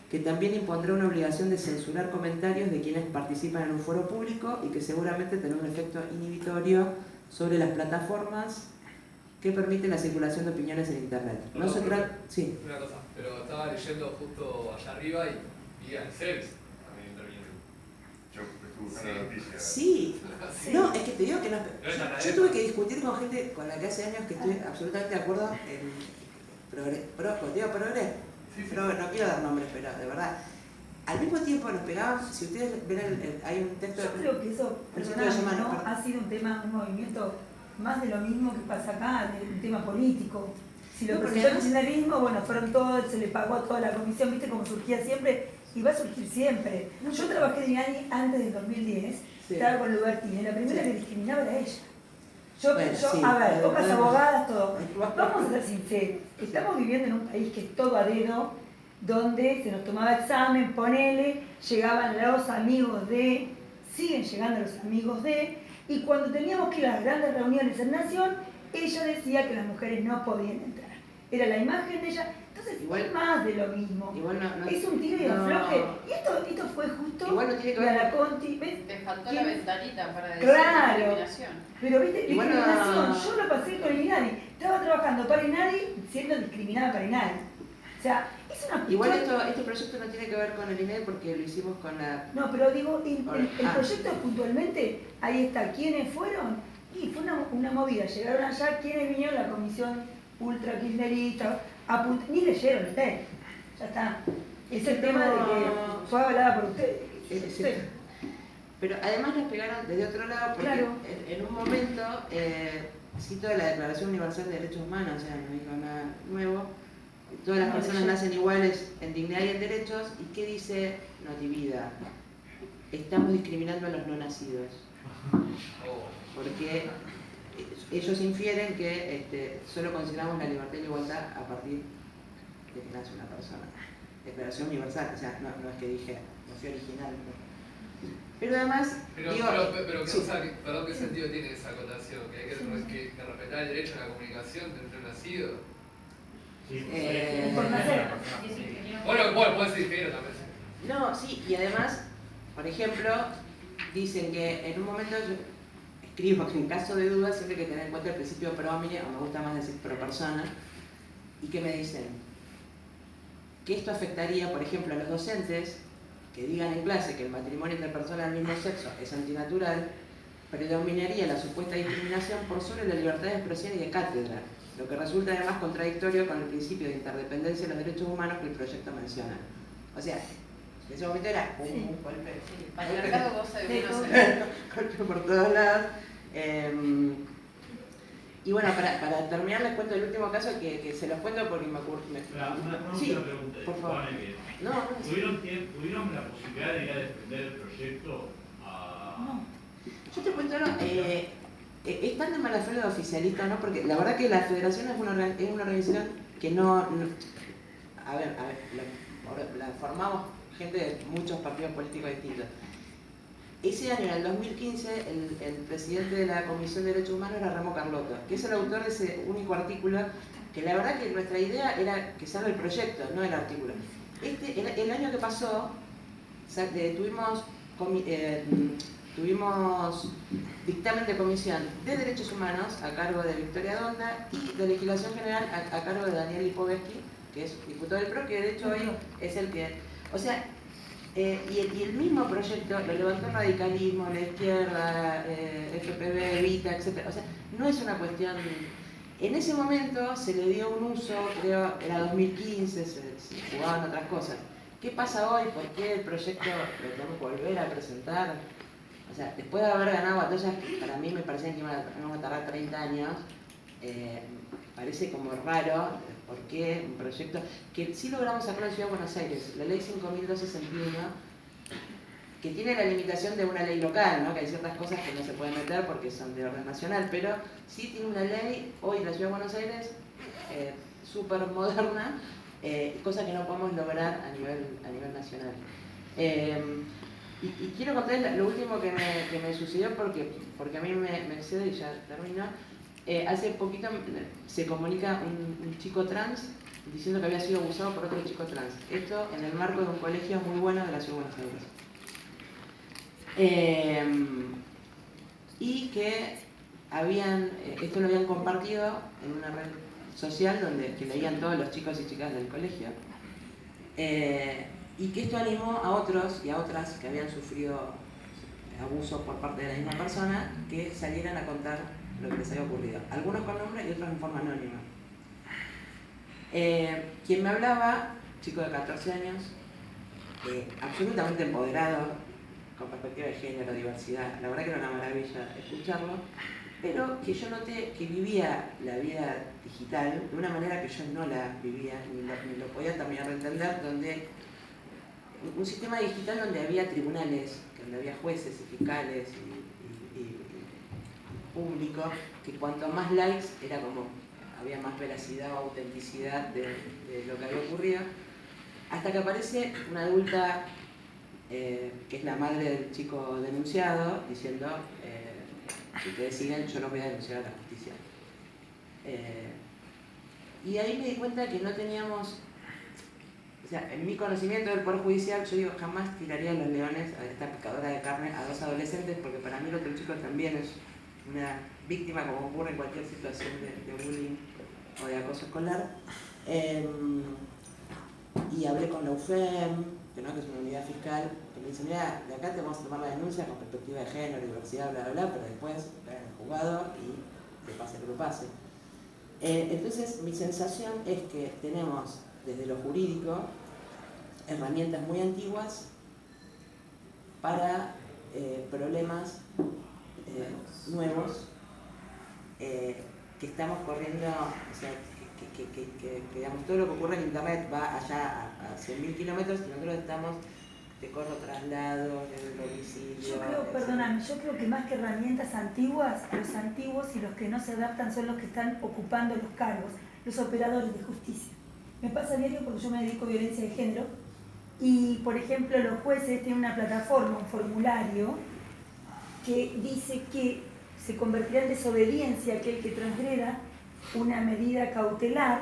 que también impondrá una obligación de censurar comentarios de quienes participan en un foro público y que seguramente tendrá un efecto inhibitorio sobre las plataformas que permiten la circulación de opiniones en Internet. No se trata... Sí. Una cosa, pero estaba leyendo justo allá arriba y vi al CELS también intervino. Yo estuve buscando la noticia. Sí. No, es que te digo que no... Yo tuve que discutir con gente con la que hace años que estoy absolutamente de acuerdo en progreso. Pero no quiero dar nombres, pero de verdad. Al mismo tiempo nos pegábamos, si ustedes ven, hay un texto... Yo creo que eso, perdóname, ¿no? Ha sido un movimiento más de lo mismo que pasa acá, de un tema político. Si lo presentó el kirchnerismo, bueno, fueron todos, se le pagó a toda la comisión, viste cómo surgía siempre, y va a surgir siempre. Yo trabajé en INADI antes del 2010, estaba con Lubertini, la primera que discriminaba era ella. A ver, pocas abogadas, todo. Vamos a ser sinceros, estamos viviendo en un país que es todo a dedo, donde se nos tomaba examen, ponele, llegaban los amigos de, siguen llegando los amigos de, Y cuando teníamos que ir a las grandes reuniones en Nación, ella decía que las mujeres no podían entrar. Era la imagen de ella. Entonces, Igual- es más de lo mismo. Igual no, Es un tiro y no- afloje. Y esto fue justo Igual no tiene que de ver la Conti, ¿ves? Te faltó ¿Quién? la ventanita para decir Claro. discriminación. Pero viste, Igual no- discriminación, yo lo pasé con el INADI. Estaba trabajando para INADI siendo discriminada para INADI. O sea, es una Igual cuestión- este proyecto no tiene que ver con el INED porque lo hicimos con la... No, pero digo, el Ah. proyecto puntualmente, ahí está, ¿quiénes fueron? Y fue una movida, llegaron allá, ¿quiénes vinieron? La comisión ultra kirchnerista, ni leyeron el texto, ya está. Es el tema de que fue avalada por ustedes. Es cierto. Pero además nos pegaron desde otro lado porque Claro. en un momento cito la Declaración Universal de Derechos Humanos, o sea, no digo nada nuevo. Todas las No, personas yo- nacen iguales en dignidad y en derechos. ¿Y qué dice Notivida? Estamos discriminando a los no nacidos. Oh, Porque ellos infieren que solo consideramos la libertad y la igualdad a partir de que nace una persona. Declaración universal, o sea, no es que dije, no fui original. Pero además, pero, digo, pero sí. o sea, perdón, ¿qué sentido tiene esa acotación? ¿Que hay que respetar el derecho a la comunicación entre nacidos? Sí, Por nacer. Bueno, puede ser ingeniero también. Sí. No, sí, y además, por ejemplo, dicen que en un momento yo escribo que en caso de duda siempre hay que tener en cuenta el principio pro homine, o me gusta más decir pro persona, y que me dicen que esto afectaría, por ejemplo, a los docentes que digan en clase que el matrimonio entre personas del mismo sexo es antinatural, predominaría la supuesta discriminación por sobre la libertad de expresión y de cátedra, lo que resulta además contradictorio con el principio de interdependencia de los derechos humanos que el proyecto menciona. O sea, en ese momento era un golpe. Sí, el patriarcado goza de De buenos todo. efectos. Golpe por todos lados. Y bueno, para terminar les cuento el último caso que se los cuento porque me ocurrió. Una Sí, última pregunta, por favor. discúlpame bien. No, ¿Tuvieron la posibilidad de ir a defender el proyecto a... No. yo te cuento, es tan de mala fe lo de oficialista, ¿no? Porque la verdad que la federación es una organización que no a ver, la formamos gente de muchos partidos políticos distintos. Ese año, en el 2015, el presidente de la Comisión de Derechos Humanos era Ramo Carlotto, que es el autor de ese único artículo, que la verdad que nuestra idea era que salga el proyecto, no el artículo. El año que pasó, tuvimos dictamen de comisión de Derechos Humanos a cargo de Victoria Donda y de Legislación General a cargo de Daniel Lipovetsky, que es diputado del PRO, que de hecho hoy es el que... O sea, y el mismo proyecto lo levantó el radicalismo, la izquierda, FPV, Evita, etc. O sea, no es una cuestión... En ese momento se le dio un uso, creo, era 2015, se jugaban otras cosas. ¿Qué pasa hoy? ¿Por qué el proyecto lo tenemos que volver a presentar? O sea, después de haber ganado batallas que para mí me parecían que iban a tardar 30 años, parece como raro, ¿por qué un proyecto? Que sí logramos sacar en la Ciudad de Buenos Aires, la ley 5.261, que tiene la limitación de una ley local, ¿no? Que hay ciertas cosas que no se pueden meter porque son de orden nacional, pero sí tiene una ley hoy en la Ciudad de Buenos Aires súper moderna, cosa que no podemos lograr a nivel nacional. Y quiero contarles lo último que me sucedió porque a mí me excede y ya termino. Hace poquito se comunica un chico trans diciendo que había sido abusado por otro chico trans. Esto en el marco de un colegio muy bueno de la Ciudad de Buenos Aires. Y que esto lo habían compartido en una red social que leían todos los chicos y chicas del colegio. Y que esto animó a otros y a otras que habían sufrido abusos por parte de la misma persona que salieran a contar lo que les había ocurrido. Algunos con nombre y otros en forma anónima. Quien me hablaba, chico de 14 años, absolutamente empoderado, con perspectiva de género, diversidad, la verdad que era una maravilla escucharlo, pero que yo noté que vivía la vida digital de una manera que yo no la vivía, ni lo podía terminar de entender, donde un sistema digital donde había tribunales, donde había jueces y fiscales y público, que cuanto más likes era como había más veracidad o autenticidad de lo que había ocurrido, hasta que aparece una adulta que es la madre del chico denunciado, diciendo Si ustedes siguen, yo no voy a denunciar a la justicia. Y ahí me di cuenta que no teníamos, o sea, en mi conocimiento del Poder Judicial, yo digo, jamás tiraría a los leones a esta picadora de carne a 2 adolescentes, porque para mí el otro chico también es una víctima, como ocurre en cualquier situación de bullying o de acoso escolar. Y hablé con la UFEM, que es una unidad fiscal, que me dice, mira, de acá te vamos a tomar la denuncia con perspectiva de género, diversidad, bla, bla, bla, pero después cae en el juzgado y que pase lo que pase. Entonces, mi sensación es que tenemos, desde lo jurídico, herramientas muy antiguas para problemas nuevos que estamos corriendo, o sea, que digamos, todo lo que ocurre en Internet va allá a 100.000 kilómetros y nosotros estamos, te corro traslados, el domicilio. Yo creo que más que herramientas antiguas, los antiguos y los que no se adaptan son los que están ocupando los cargos, los operadores de justicia. Me pasa diario porque yo me dedico a violencia de género y, por ejemplo, los jueces tienen una plataforma, un formulario, que dice que se convertirá en desobediencia aquel que transgreda una medida cautelar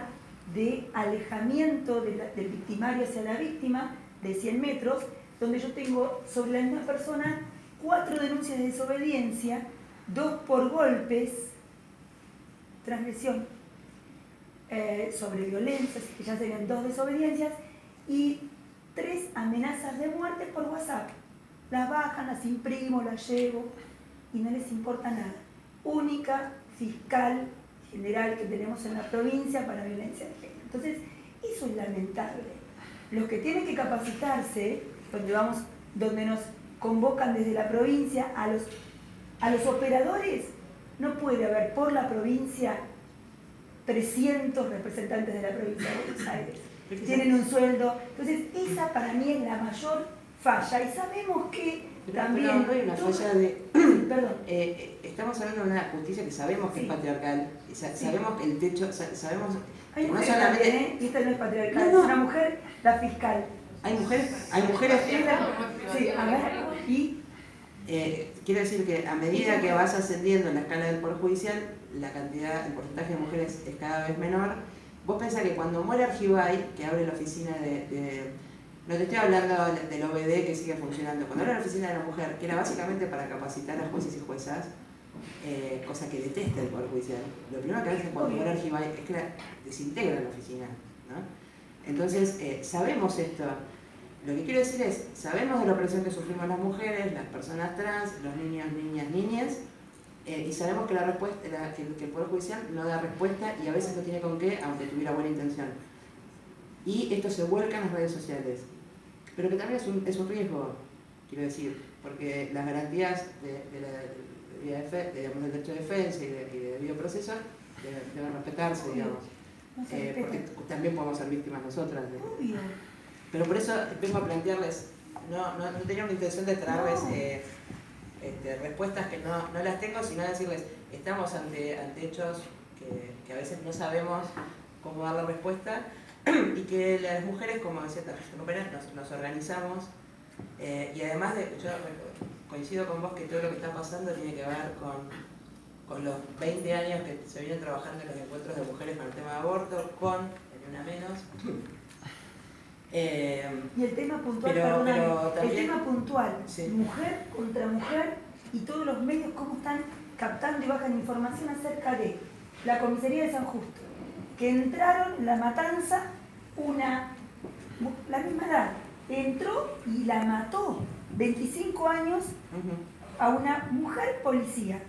de alejamiento del victimario hacia la víctima de 100 metros, donde yo tengo sobre la misma persona 4 denuncias de desobediencia, 2 por golpes, transgresión sobre violencia, que ya serían 2 desobediencias, y 3 amenazas de muerte por WhatsApp. Las bajan, las imprimo, las llevo y no les importa nada. Única fiscal general que tenemos en la provincia para violencia de género. Entonces, eso es lamentable. Los que tienen que capacitarse, donde nos convocan desde la provincia, a los operadores, no puede haber por la provincia 300 representantes de la provincia de Buenos Aires. Tienen un sueldo. Entonces, esa para mí es la mayor falla. Y sabemos que también... No hay una falla de... Perdón. Estamos hablando de una justicia que sabemos que es patriarcal. Sabemos que el techo... Sabemos hay que no mujeres solamente... también, y esta no es patriarcal, No. es una mujer, la fiscal. Hay mujeres... Sí, a ver, y... quiero decir que a medida que vas ascendiendo en la escala del Poder Judicial, el porcentaje de mujeres es cada vez menor. Vos pensás que cuando muere Argibay, que abre la oficina no te estoy hablando del OBD que sigue funcionando, cuando abre la oficina de la mujer, que era básicamente para capacitar a jueces y juezas, cosa que detesta el Poder Judicial, lo primero que hace cuando muere Argibay es que desintegra la oficina, ¿no? Entonces, sabemos esto. Lo que quiero decir es, sabemos de la opresión que sufrimos las mujeres, las personas trans, los niños, niñas, y sabemos que que el Poder Judicial no da respuesta y a veces no tiene con qué, aunque tuviera buena intención. Y esto se vuelca en las redes sociales. Pero que también es un riesgo, quiero decir, porque las garantías del derecho de defensa y de debido proceso deben respetarse, digamos. Porque también podemos ser víctimas nosotras. Pero por eso vengo a plantearles, no tenía una intención de traerles respuestas que no las tengo, sino decirles, estamos ante hechos que a veces no sabemos cómo dar la respuesta y que las mujeres, como decía nos organizamos y además yo coincido con vos que todo lo que está pasando tiene que ver con los 20 años que se vienen trabajando en los encuentros de mujeres con el tema de aborto, en una menos. Y el tema puntual, el tema puntual, sí. Mujer contra mujer y todos los medios cómo están captando y bajan información acerca de la comisaría de San Justo, que entraron en la matanza la misma edad, entró y la mató, 25 años, a una mujer policía.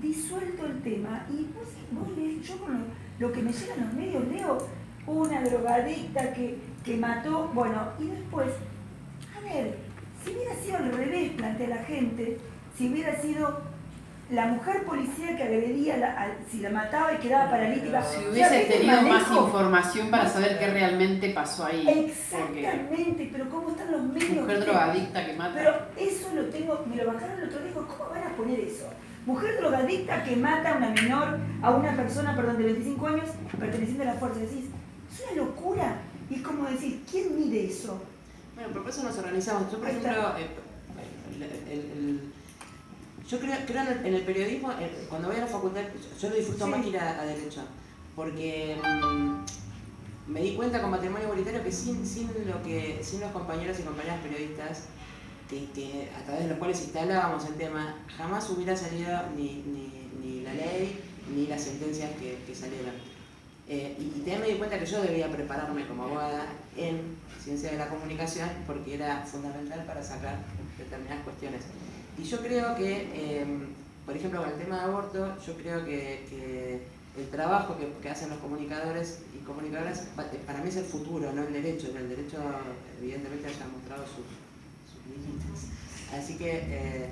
Disuelto el tema y vos lees, yo con lo que me llegan los medios leo una drogadicta que mató, bueno, y después, a ver, si hubiera sido al revés, plantea la gente, si hubiera sido la mujer policía que agredía, si la mataba y quedaba paralítica. Si hubiese tenido más información para saber qué realmente pasó ahí. Exactamente, pero ¿cómo están los medios? Mujer drogadicta que mata. Pero eso me lo bajaron el otro día, ¿cómo van a poner eso? Mujer drogadicta que mata a una menor, a una persona, de 25 años, perteneciente a la fuerza. Decís, es una locura. Y es como decir, ¿quién mide eso? Bueno, por eso nos organizamos. Yo, por ejemplo, Yo creo en el periodismo, cuando voy a la facultad, yo lo disfruto Sí. más que ir a Derecho, porque me di cuenta con Matrimonio Igualitario que sin los compañeros y compañeras periodistas, que a través de los cuales instalábamos el tema, jamás hubiera salido ni la ley ni las sentencias que salieron. Y también me di cuenta que yo debía prepararme como abogada en Ciencia de la Comunicación porque era fundamental para sacar determinadas cuestiones. Y yo creo que, por ejemplo, con el tema de aborto, yo creo que el trabajo que hacen los comunicadores y comunicadoras para mí es el futuro, no el derecho. El derecho evidentemente haya mostrado sus límites. Así que,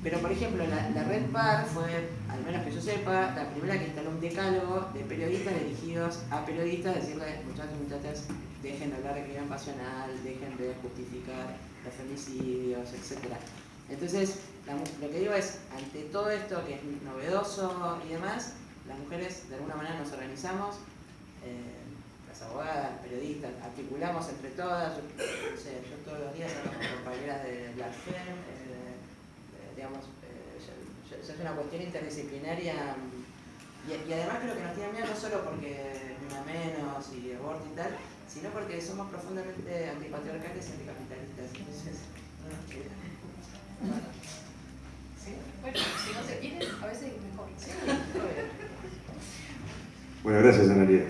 pero por ejemplo, la Red PAR fue, al menos que yo sepa, la primera que instaló un decálogo de periodistas dirigidos a periodistas, decirle, muchachos y muchachas, dejen de hablar de crimen pasional, dejen de justificar los femicidios, etc. Entonces, lo que digo es, ante todo esto que es novedoso y demás, las mujeres de alguna manera nos organizamos, las abogadas, periodistas, articulamos entre todas. Yo todos los días hablo con compañeras de Blasfem, digamos, es una cuestión interdisciplinaria y además creo que nos tienen miedo no solo porque una menos y aborto y tal, sino porque somos profundamente antipatriarcales y anticapitalistas. Entonces, no nos quieren. ¿Sí? Bueno, si no se quieren, a veces es mejor. Sí, todo bien. Bueno, gracias, Analia.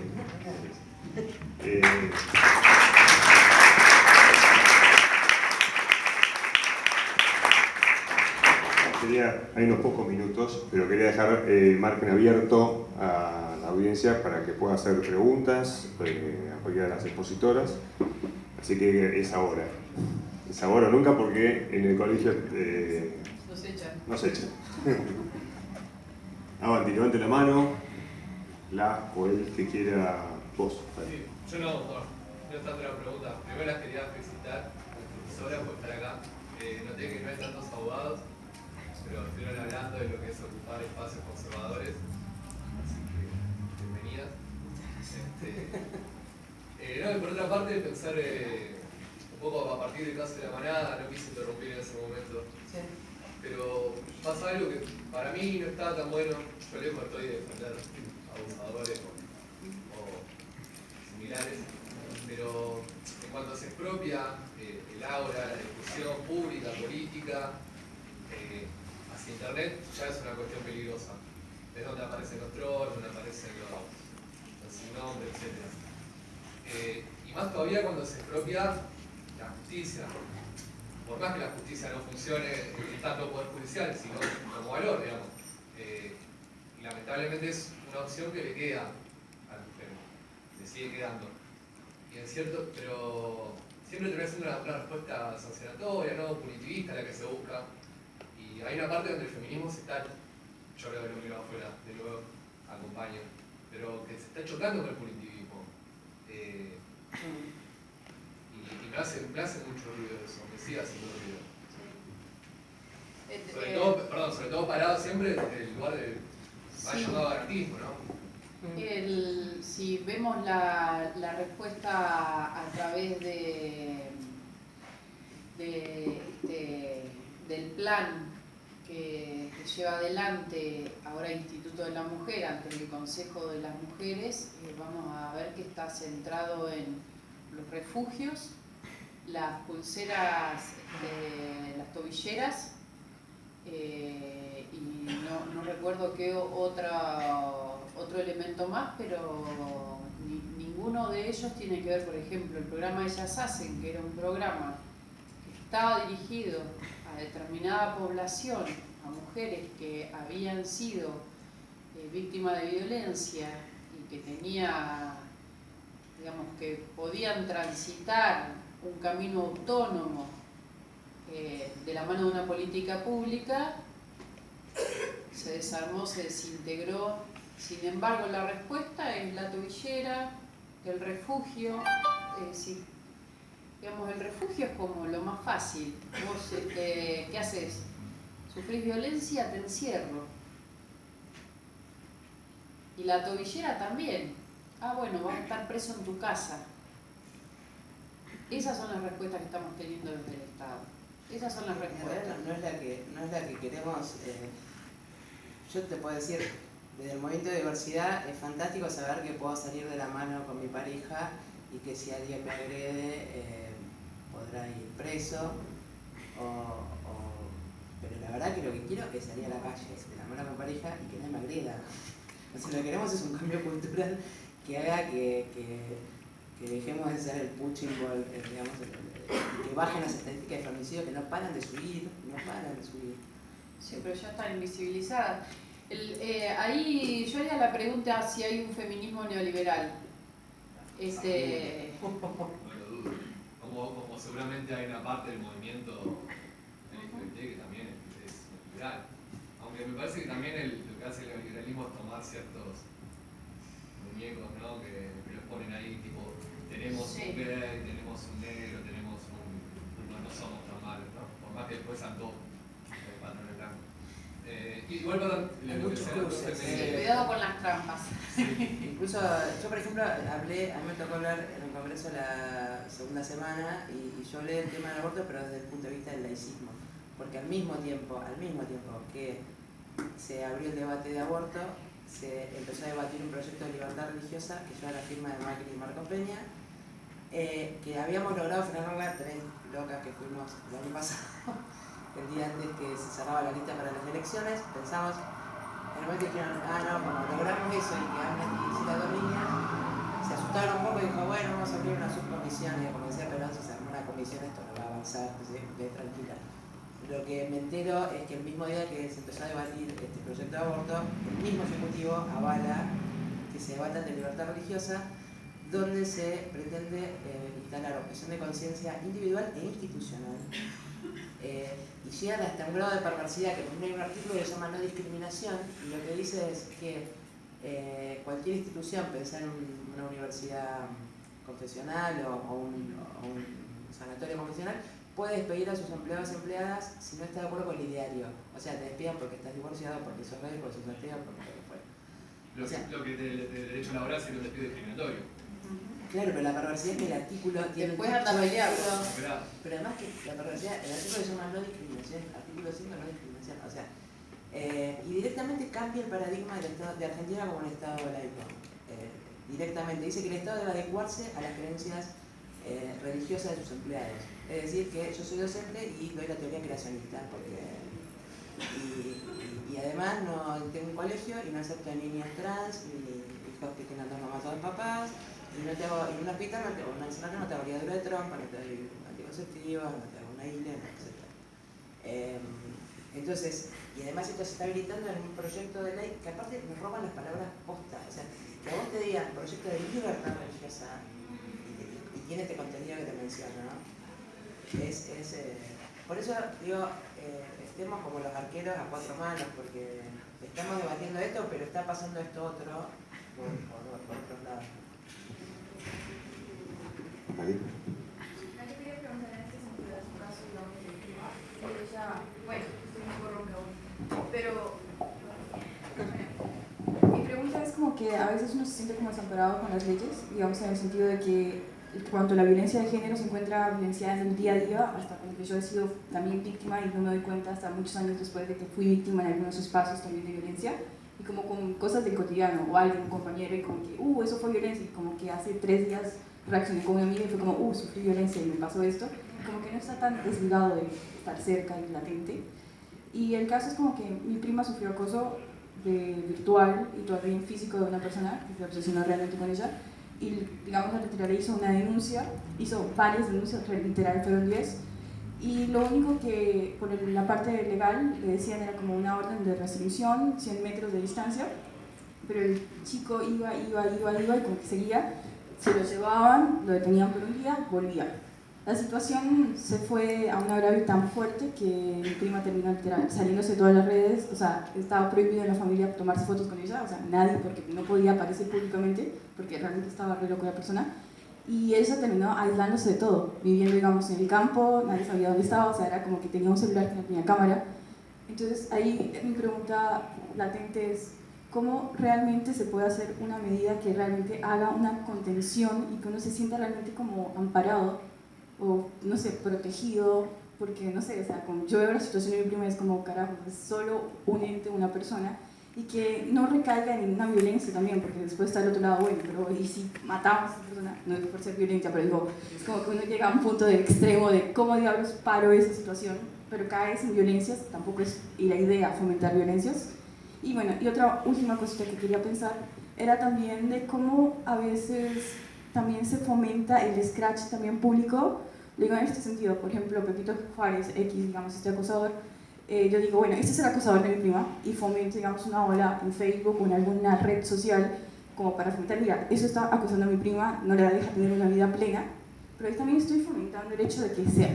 Hay unos pocos minutos, pero quería dejar el margen abierto a la audiencia para que pueda hacer preguntas a cualquiera de las expositoras. Así que es ahora. Es ahora o nunca porque en el colegio Nos echan. nos echan. Avanti, levante la mano, la o el que quiera vos. Sí, yo no tanto la pregunta. Primero las quería felicitar a la profesora por estar acá. Noté que no hay tantos abogados, pero estuvieron hablando de lo que es ocupar espacios conservadores. Así que, bienvenidas. No, y por otra parte, pensar un poco a partir del caso de la manada, no quise interrumpir en ese momento. Sí. Pero pasa algo que para mí no está tan bueno. Yo lejos estoy de defender abusadores o similares, pero en cuanto se expropia el aura, la discusión pública, política, hacia internet, ya es una cuestión peligrosa. Es donde aparecen los trolls, donde aparecen los sin nombre, etc. Y más todavía cuando se expropia la justicia. Por más que la justicia no funcione tanto el Poder Judicial, sino como valor, digamos. Y lamentablemente es una opción que le queda a la mujer, le sigue quedando. Y es cierto, pero siempre termina siendo una respuesta sancionatoria, ¿no? Punitivista la que se busca. Y hay una parte donde el feminismo se está, yo creo que lo miro afuera, de nuevo acompaño, pero que se está chocando con el punitivismo. Y me hace mucho ruido eso, me sigue haciendo ruido. Sobre todo parado siempre desde el lugar de más llamado garantismo, ¿no? Si vemos la respuesta a través del plan que lleva adelante ahora Instituto de la Mujer ante el Consejo de las Mujeres, vamos a ver que está centrado en los refugios, las pulseras, las tobilleras, y no recuerdo qué otro elemento más, pero ninguno de ellos tiene que ver, por ejemplo, el programa Ellas Hacen, que era un programa que estaba dirigido a determinada población, a mujeres que habían sido víctimas de violencia y que que podían transitar un camino autónomo de la mano de una política pública, se desarmó, se desintegró. Sin embargo, la respuesta es la tobillera, el refugio. El refugio es como lo más fácil. Vos, ¿qué haces? ¿Sufrís violencia? Te encierro. Y la tobillera también. Bueno, vas a estar preso en tu casa. Esas son las respuestas que estamos teniendo desde el Estado. Esas son las En respuestas. realidad no es la que queremos. Yo te puedo decir, desde el movimiento de diversidad es fantástico saber que puedo salir de la mano con mi pareja y que si alguien me agrede podrá ir preso. Pero la verdad que lo que quiero es salir a la calle de la mano con pareja y que nadie me agreda. O sea, lo que queremos es un cambio cultural que haga que dejemos de ser el punching ball, digamos, que bajen las estadísticas de feminicidio que no paran de subir. Sí, pero ya están invisibilizadas. Ahí yo haría la pregunta si hay un feminismo neoliberal. No lo dudo. Como seguramente hay una parte del movimiento LGBT que también es liberal. Aunque me parece que también lo que hace el neoliberalismo es tomar ciertos muñecos, ¿no? que los ponen ahí, tipo, tenemos un gay, tenemos un negro, tenemos no somos tan malos, ¿no? Por más que después sean todos patrones blancos. Igual para cuidado con las trampas. Sí. Incluso yo, por ejemplo, a mí me tocó hablar en un congreso la segunda semana y yo hablé del tema del aborto, pero desde el punto de vista del laicismo. Porque al mismo tiempo que se abrió el debate de aborto, se empezó a debatir un proyecto de libertad religiosa que lleva la firma de Macri y Marco Peña, que habíamos logrado frenar una 3 locas que fuimos el año pasado, el día antes que se cerraba la lista para las elecciones. Pensamos, en el momento dijeron, no, como logramos eso y que hablan y las dos líneas, se asustaron un poco y dijo, bueno, vamos a abrir una subcomisión, y como decía Perón, si se armó una comisión esto no va a avanzar, quedé tranquila. Lo que me entero es que el mismo día que se empezó a debatir este proyecto de aborto, el mismo ejecutivo avala que se debatan de libertad religiosa, donde se pretende instalar objeción de conciencia individual e institucional. Y llegan hasta un grado de perversidad que hay un artículo que se llama no discriminación, y lo que dice es que cualquier institución, pensar en una universidad confesional o un sanatorio confesional, puede despedir a sus empleados y empleadas si no está de acuerdo con el ideario. O sea, te despiden porque estás divorciado, porque sos gay, porque sos ateo, porque lo que fuera. Lo que del derecho laboral sería un despido discriminatorio. Claro, pero la perversidad es que el artículo tiene... Después anda a pelear. Pero además que la perversidad, el artículo se llama no discriminación, artículo 5 no discriminación. O sea, y directamente cambia el paradigma del Estado de Argentina como un Estado laico. Directamente dice que el Estado debe adecuarse a las creencias religiosas de sus empleados. Es decir, que yo soy docente y doy la teoría creacionista, y además no tengo un colegio y no acepto niños trans, ni hijos que tengan dos mamás o dos papás, y no te hago, en un hospital no te hago una encerrada, no te hago ligadura de trompa, no te doy anticonceptivos, no te hago una isla, etc. Entonces, y además esto se está habilitando en un proyecto de ley que aparte nos roban las palabras posta. O sea, que a vos te digan proyecto de libertad religiosa y tiene este contenido que te menciono, ¿no? Por eso digo, estemos como los arqueros a 4 manos, porque estamos debatiendo esto, pero está pasando esto otro por otros lados. ¿Vale? Yo quería preguntar en este sentido de su caso, digamos, de que ella, bueno, estoy un poco ronca aún, pero mi pregunta es como que a veces uno se siente como desamparado con las leyes, digamos, en el sentido de que cuando la violencia de género se encuentra vivenciada en el día a día, hasta cuando yo he sido también víctima y no me doy cuenta hasta muchos años después de que fui víctima en algunos espacios también de violencia, y como con cosas del cotidiano, o alguien, un compañero, y como que, eso fue violencia, y como que hace 3 días reaccioné con mi amiga y fue como, sufrí violencia y me pasó esto, y como que no está tan desligado de estar cerca y latente. Y el caso es como que mi prima sufrió acoso virtual y todavía físico de una persona que se obsesionó realmente con ella, y digamos la literal hizo una denuncia, hizo varias denuncias, literal fueron 10, y lo único que por la parte legal le decían era como una orden de restricción, 100 metros de distancia, pero el chico iba y como que seguía, se lo llevaban, lo detenían por un día, volvía. La situación se fue a un agravio tan fuerte que mi prima terminó literal saliéndose de todas las redes, o sea, estaba prohibido en la familia tomarse fotos con ella, o sea, nadie, porque no podía aparecer públicamente, porque realmente estaba re loco la persona, y ella terminó aislándose de todo, viviendo, digamos, en el campo, nadie sabía dónde estaba, o sea, era como que tenía un celular que no tenía cámara. Entonces, ahí mi pregunta latente es, ¿cómo realmente se puede hacer una medida que realmente haga una contención y que uno se sienta realmente como amparado o, no sé, protegido porque no sé, o sea, como yo veo la situación de mi prima es como, carajo, es solo un ente, una persona, y que no recaiga en una violencia también, porque después está el otro lado, bueno, pero y si matamos a esa persona, no es por ser violencia, pero digo, es como que uno llega a un punto de extremo de cómo diablos paro esa situación, pero caes en violencias, tampoco es y la idea fomentar violencias. Y bueno, y otra última cosita que quería pensar era también de cómo a veces también se fomenta el scratch también público. Lo digo en este sentido, por ejemplo, Pepito Juárez, X, digamos, este acosador, yo digo, bueno, este es el acosador de mi prima, y fomento, digamos, una ola en Facebook o en alguna red social como para fomentar, mira, eso está acosando a mi prima, no le deja tener una vida plena, pero ahí también estoy fomentando el hecho de que se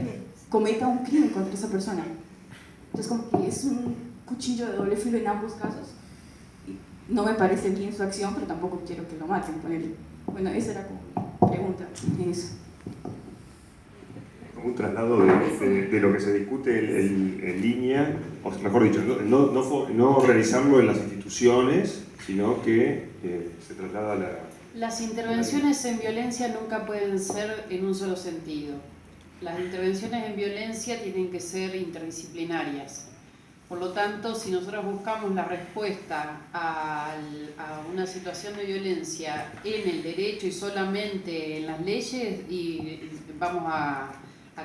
cometa un crimen contra esa persona. Entonces, como que es un cuchillo de doble filo en ambos casos, y no me parece bien su acción, pero tampoco quiero que lo maten con él. Bueno, esa era como mi pregunta en eso. Un traslado de lo que se discute en línea, o mejor dicho, no realizarlo en las instituciones, sino que se traslada a la... Las intervenciones en violencia nunca pueden ser en un solo sentido. Las intervenciones en violencia tienen que ser interdisciplinarias. Por lo tanto, si nosotros buscamos la respuesta a una situación de violencia en el derecho y solamente en las leyes, y vamos a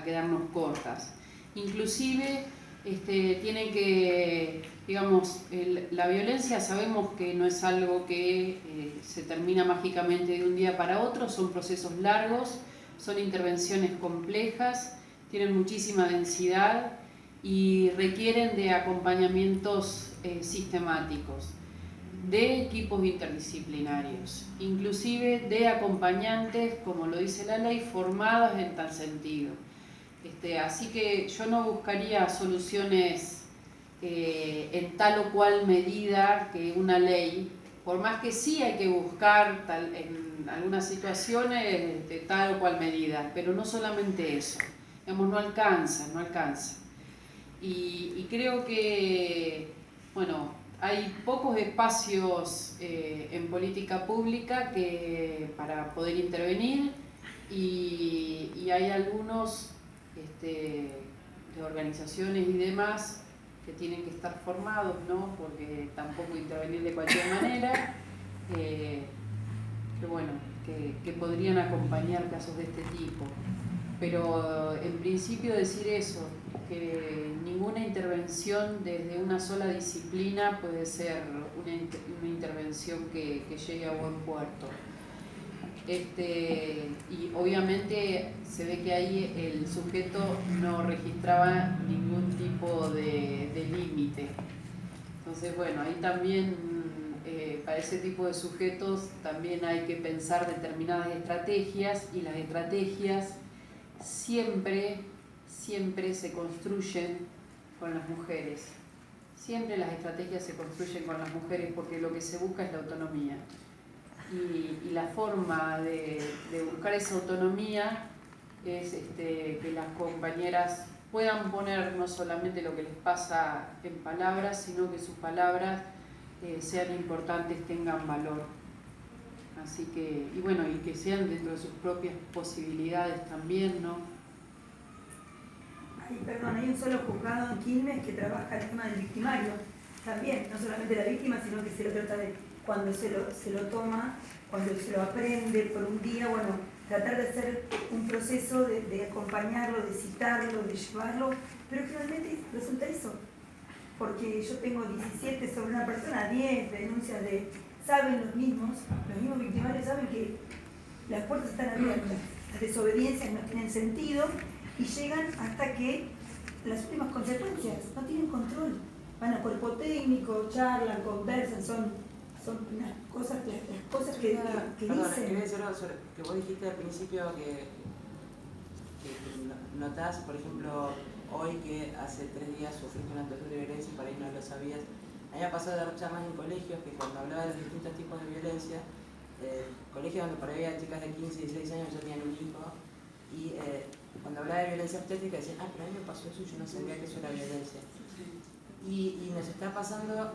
quedarnos cortas. Inclusive tienen que, digamos, la violencia sabemos que no es algo que se termina mágicamente de un día para otro, son procesos largos, son intervenciones complejas, tienen muchísima densidad y requieren de acompañamientos sistemáticos, de equipos interdisciplinarios, inclusive de acompañantes, como lo dice la ley, formados en tal sentido. Así que yo no buscaría soluciones en tal o cual medida que una ley, por más que sí hay que buscar en algunas situaciones de tal o cual medida, pero no solamente eso, digamos, no alcanza. Y creo que, bueno, hay pocos espacios en política pública para poder intervenir y hay algunos de organizaciones y demás que tienen que estar formados, ¿no? Porque tampoco intervenir de cualquier manera, que bueno, que podrían acompañar casos de este tipo. Pero en principio decir eso, que ninguna intervención desde una sola disciplina puede ser una intervención que llegue a buen puerto. Y obviamente se ve que ahí el sujeto no registraba ningún tipo de límite. Entonces, bueno, ahí también para ese tipo de sujetos también hay que pensar determinadas estrategias, y las estrategias siempre se construyen con las mujeres. Siempre las estrategias se construyen con las mujeres porque lo que se busca es la autonomía. Y la forma de buscar esa autonomía es que las compañeras puedan poner no solamente lo que les pasa en palabras, sino que sus palabras sean importantes, tengan valor. Así que, y bueno, y que sean dentro de sus propias posibilidades también, ¿no? Ay, perdón, hay un solo juzgado en Quilmes que trabaja el tema del victimario. También, no solamente la víctima, sino que se lo trata de cuando se lo toma, cuando se lo aprende por un día, bueno, tratar de hacer un proceso de acompañarlo, de citarlo, de llevarlo, pero finalmente resulta eso. Porque yo tengo 17 sobre una persona, 10 denuncias saben los mismos victimarios saben que las puertas están abiertas, las desobediencias no tienen sentido y llegan hasta que las últimas consecuencias no tienen control. Van a cuerpo técnico, charlan, conversan, son unas cosas, las cosas que Perdón, dicen. quería decir algo sobre que vos dijiste al principio que notás, por ejemplo, hoy que hace 3 días sufriste una actuación de violencia y por ahí no lo sabías. A mí me ha pasado de dar charlas en colegios que cuando hablaba de los distintos tipos de violencia, colegios donde por ahí había chicas de 15 y 16 años ya tenían un hijo, y cuando hablaba de violencia obstétrica decían, pero a mí me pasó eso y yo no sabía que eso era violencia. Y nos está pasando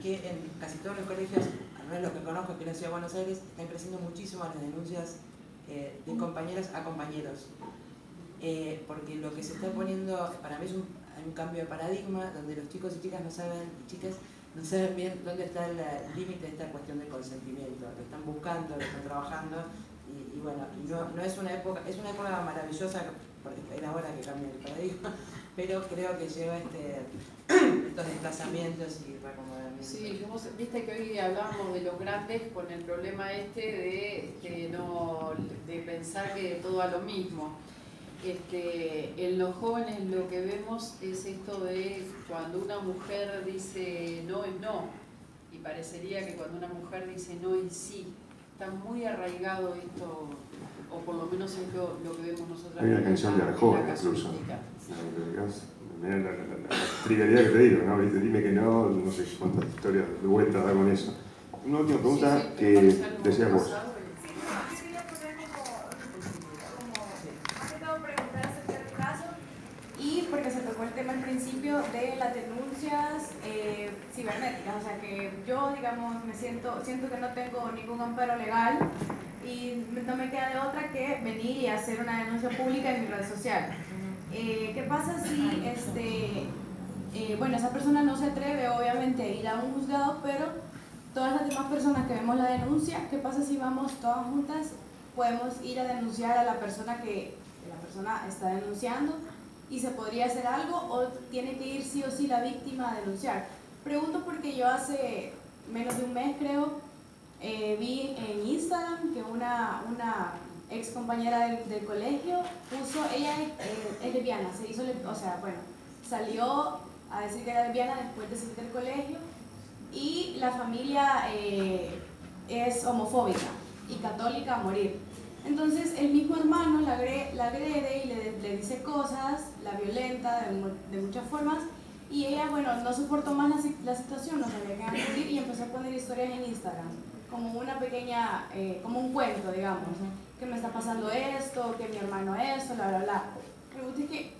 que en casi todos los colegios, al menos los que conozco aquí en la Ciudad de Buenos Aires, están creciendo muchísimo las denuncias de compañeras a compañeros. porque lo que se está poniendo, para mí hay un cambio de paradigma donde los chicos y chicas y chicas no saben bien dónde está el límite de esta cuestión del consentimiento. Lo están buscando, lo están trabajando y bueno, no es una época, es una época maravillosa porque era hora que cambie el paradigma, pero creo que lleva estos desplazamientos y reacomodamientos. Sí, viste que hoy hablábamos de los grandes con el problema de pensar que todo a lo mismo. En los jóvenes lo que vemos es esto de cuando una mujer dice no es no, y parecería que cuando una mujer dice no es sí. Está muy arraigado esto, o por lo menos es lo que vemos nosotros. Hay una canción de Arjona incluso. Mirá la trivialidad que te digo, ¿no? Dime que no sé cuántas historias de vuelta da con eso. Una última pregunta que decías vos. Y porque se tocó el tema al principio de las denuncias cibernéticas, o sea que yo, digamos, siento que no tengo ningún amparo legal y no me queda de otra que venir y hacer una denuncia pública en mi red social. ¿Qué pasa si bueno, esa persona no se atreve obviamente a ir a un juzgado, pero todas las demás personas que vemos la denuncia, ¿qué pasa si vamos todas juntas? Podemos ir a denunciar a la persona que la persona está denunciando y se podría hacer algo, o tiene que ir sí o sí la víctima a denunciar. Pregunto porque yo hace menos de un mes creo vi en Instagram que una ex compañera del colegio puso, ella es lesbiana, salió a decir que era lesbiana después de salir del colegio, y la familia es homofóbica y católica a morir. Entonces el mismo hermano la agrede y le dice cosas, la violenta de muchas formas, y ella, bueno, no soportó más la situación, no sabía qué acudir y empezó a poner historias en Instagram, como una pequeña, como un cuento, digamos, que me está pasando esto, que mi hermano esto, bla, bla, bla. Pregunté que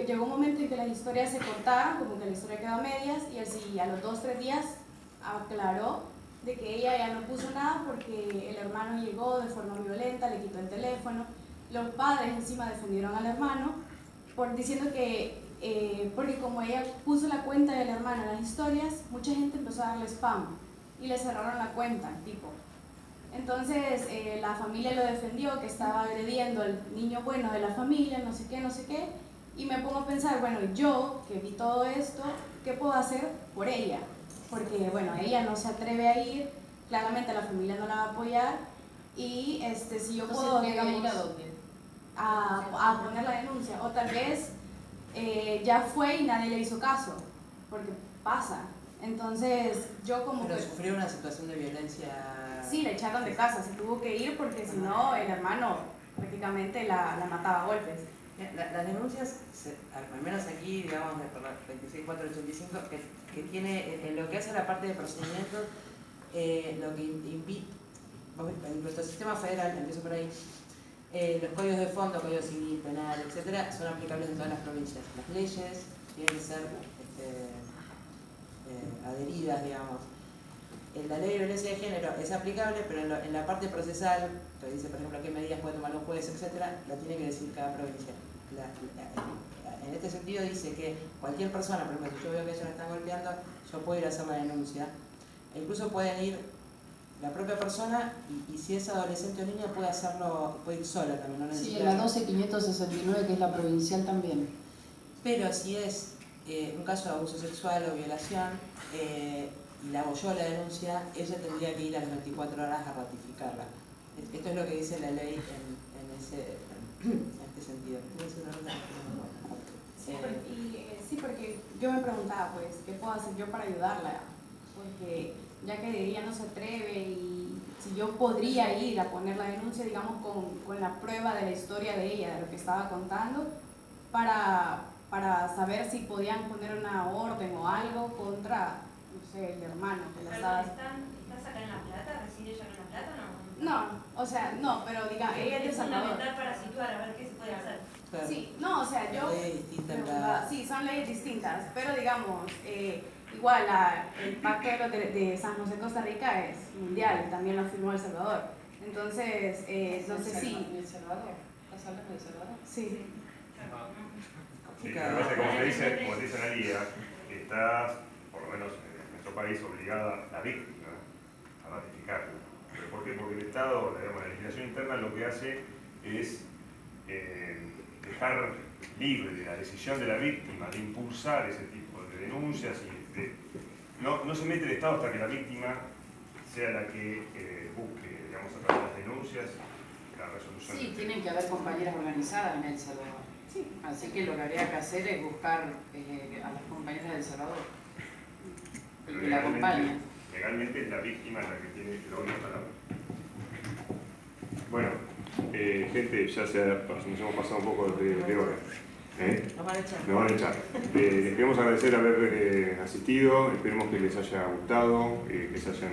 llegó un momento en que las historias se cortaron, como que la historia quedó a medias, y así a los 2-3 días aclaró de que ella ya no puso nada porque el hermano llegó de forma violenta, le quitó el teléfono. Los padres encima defendieron al hermano diciendo que, porque como ella puso la cuenta del hermano en las historias, mucha gente empezó a darle spam y le cerraron la cuenta, tipo. Entonces la familia lo defendió, que estaba agrediendo al niño bueno de la familia, no sé qué, y me pongo a pensar, bueno, yo que vi todo esto, ¿qué puedo hacer por ella? Porque, bueno, ella no se atreve a ir, claramente la familia no la va a apoyar, y si yo puedo, digamos, ir a dónde? A poner la denuncia, o tal vez ya fue y nadie le hizo caso, porque pasa. Entonces, yo como pero que... sufrió una situación de violencia. Sí, le echaron de casa, se tuvo que ir porque si no, el hermano prácticamente la mataba a golpes. Las denuncias, al menos aquí, digamos, por la 26485, que tiene, en lo que hace la parte de procedimientos, lo que invita, en nuestro sistema federal, empiezo por ahí, los códigos de fondo, código civil, penal, etcétera, son aplicables en todas las provincias. Las leyes tienen que ser adheridas, digamos. La ley de violencia de género es aplicable, pero en la parte procesal, que dice, por ejemplo, qué medidas puede tomar un juez, etcétera, la tiene que decir cada provincia. En este sentido dice que cualquier persona, por ejemplo, si yo veo que ellos me están golpeando, yo puedo ir a hacer la denuncia. E incluso pueden ir la propia persona y si es adolescente o niña puede hacerlo, puede ir sola también. No necesita... Sí, en la 12569, que es la provincial también. Pero si es un caso de abuso sexual o violación, y la hago yo la denuncia, ella tendría que ir a las 24 horas a ratificarla. Esto es lo que dice la ley en este sentido. Sí, porque yo me preguntaba, pues, ¿qué puedo hacer yo para ayudarla? Porque ya que ella no se atreve, y si yo podría ir a poner la denuncia, digamos, con la prueba de la historia de ella, de lo que estaba contando, para saber si podían poner una orden o algo contra, no sé, el hermano que la estaba... ¿Estás acá en La Plata? ¿Recién ella en La Plata o no? No, o sea, no, pero diga, ella es de Salvador. Es fundamental para situar, a ver qué se puede hacer. Claro. Sí, no, o sea, yo... Distintas, sí, son leyes distintas, pero digamos, igual el pacto de San José, Costa Rica es mundial, también lo firmó El Salvador. Entonces, no sé si... ¿En El Salvador? ¿Estás hablando de Salvador? Sí. Sí, me parece, como te dice Analia, que está, por lo menos en nuestro país, obligada la víctima a ratificarlo. ¿Pero por qué? Porque el Estado, digamos, la legislación interna lo que hace es dejar libre de la decisión de la víctima de impulsar ese tipo de denuncias y no se mete el Estado hasta que la víctima sea la que busque, digamos, a través de las denuncias la resolución. Sí, tienen que haber compañeras organizadas en El Salvador. Sí. Así que lo que habría que hacer es buscar a las compañeras de El Salvador y que la acompañen. Legalmente la víctima es la que tiene la única palabra. Bueno, gente, ya nos hemos pasado un poco de hora. Nos van a echar. Nos van a echar. Les queremos agradecer haber asistido, esperemos que les haya gustado, que se hayan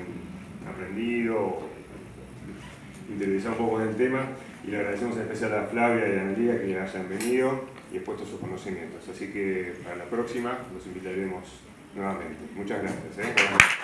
aprendido, interesado un poco en el tema, y le agradecemos en especial a Flavia y a Analia que hayan venido y expuesto sus conocimientos. Así que para la próxima los invitaremos nuevamente. Muchas gracias.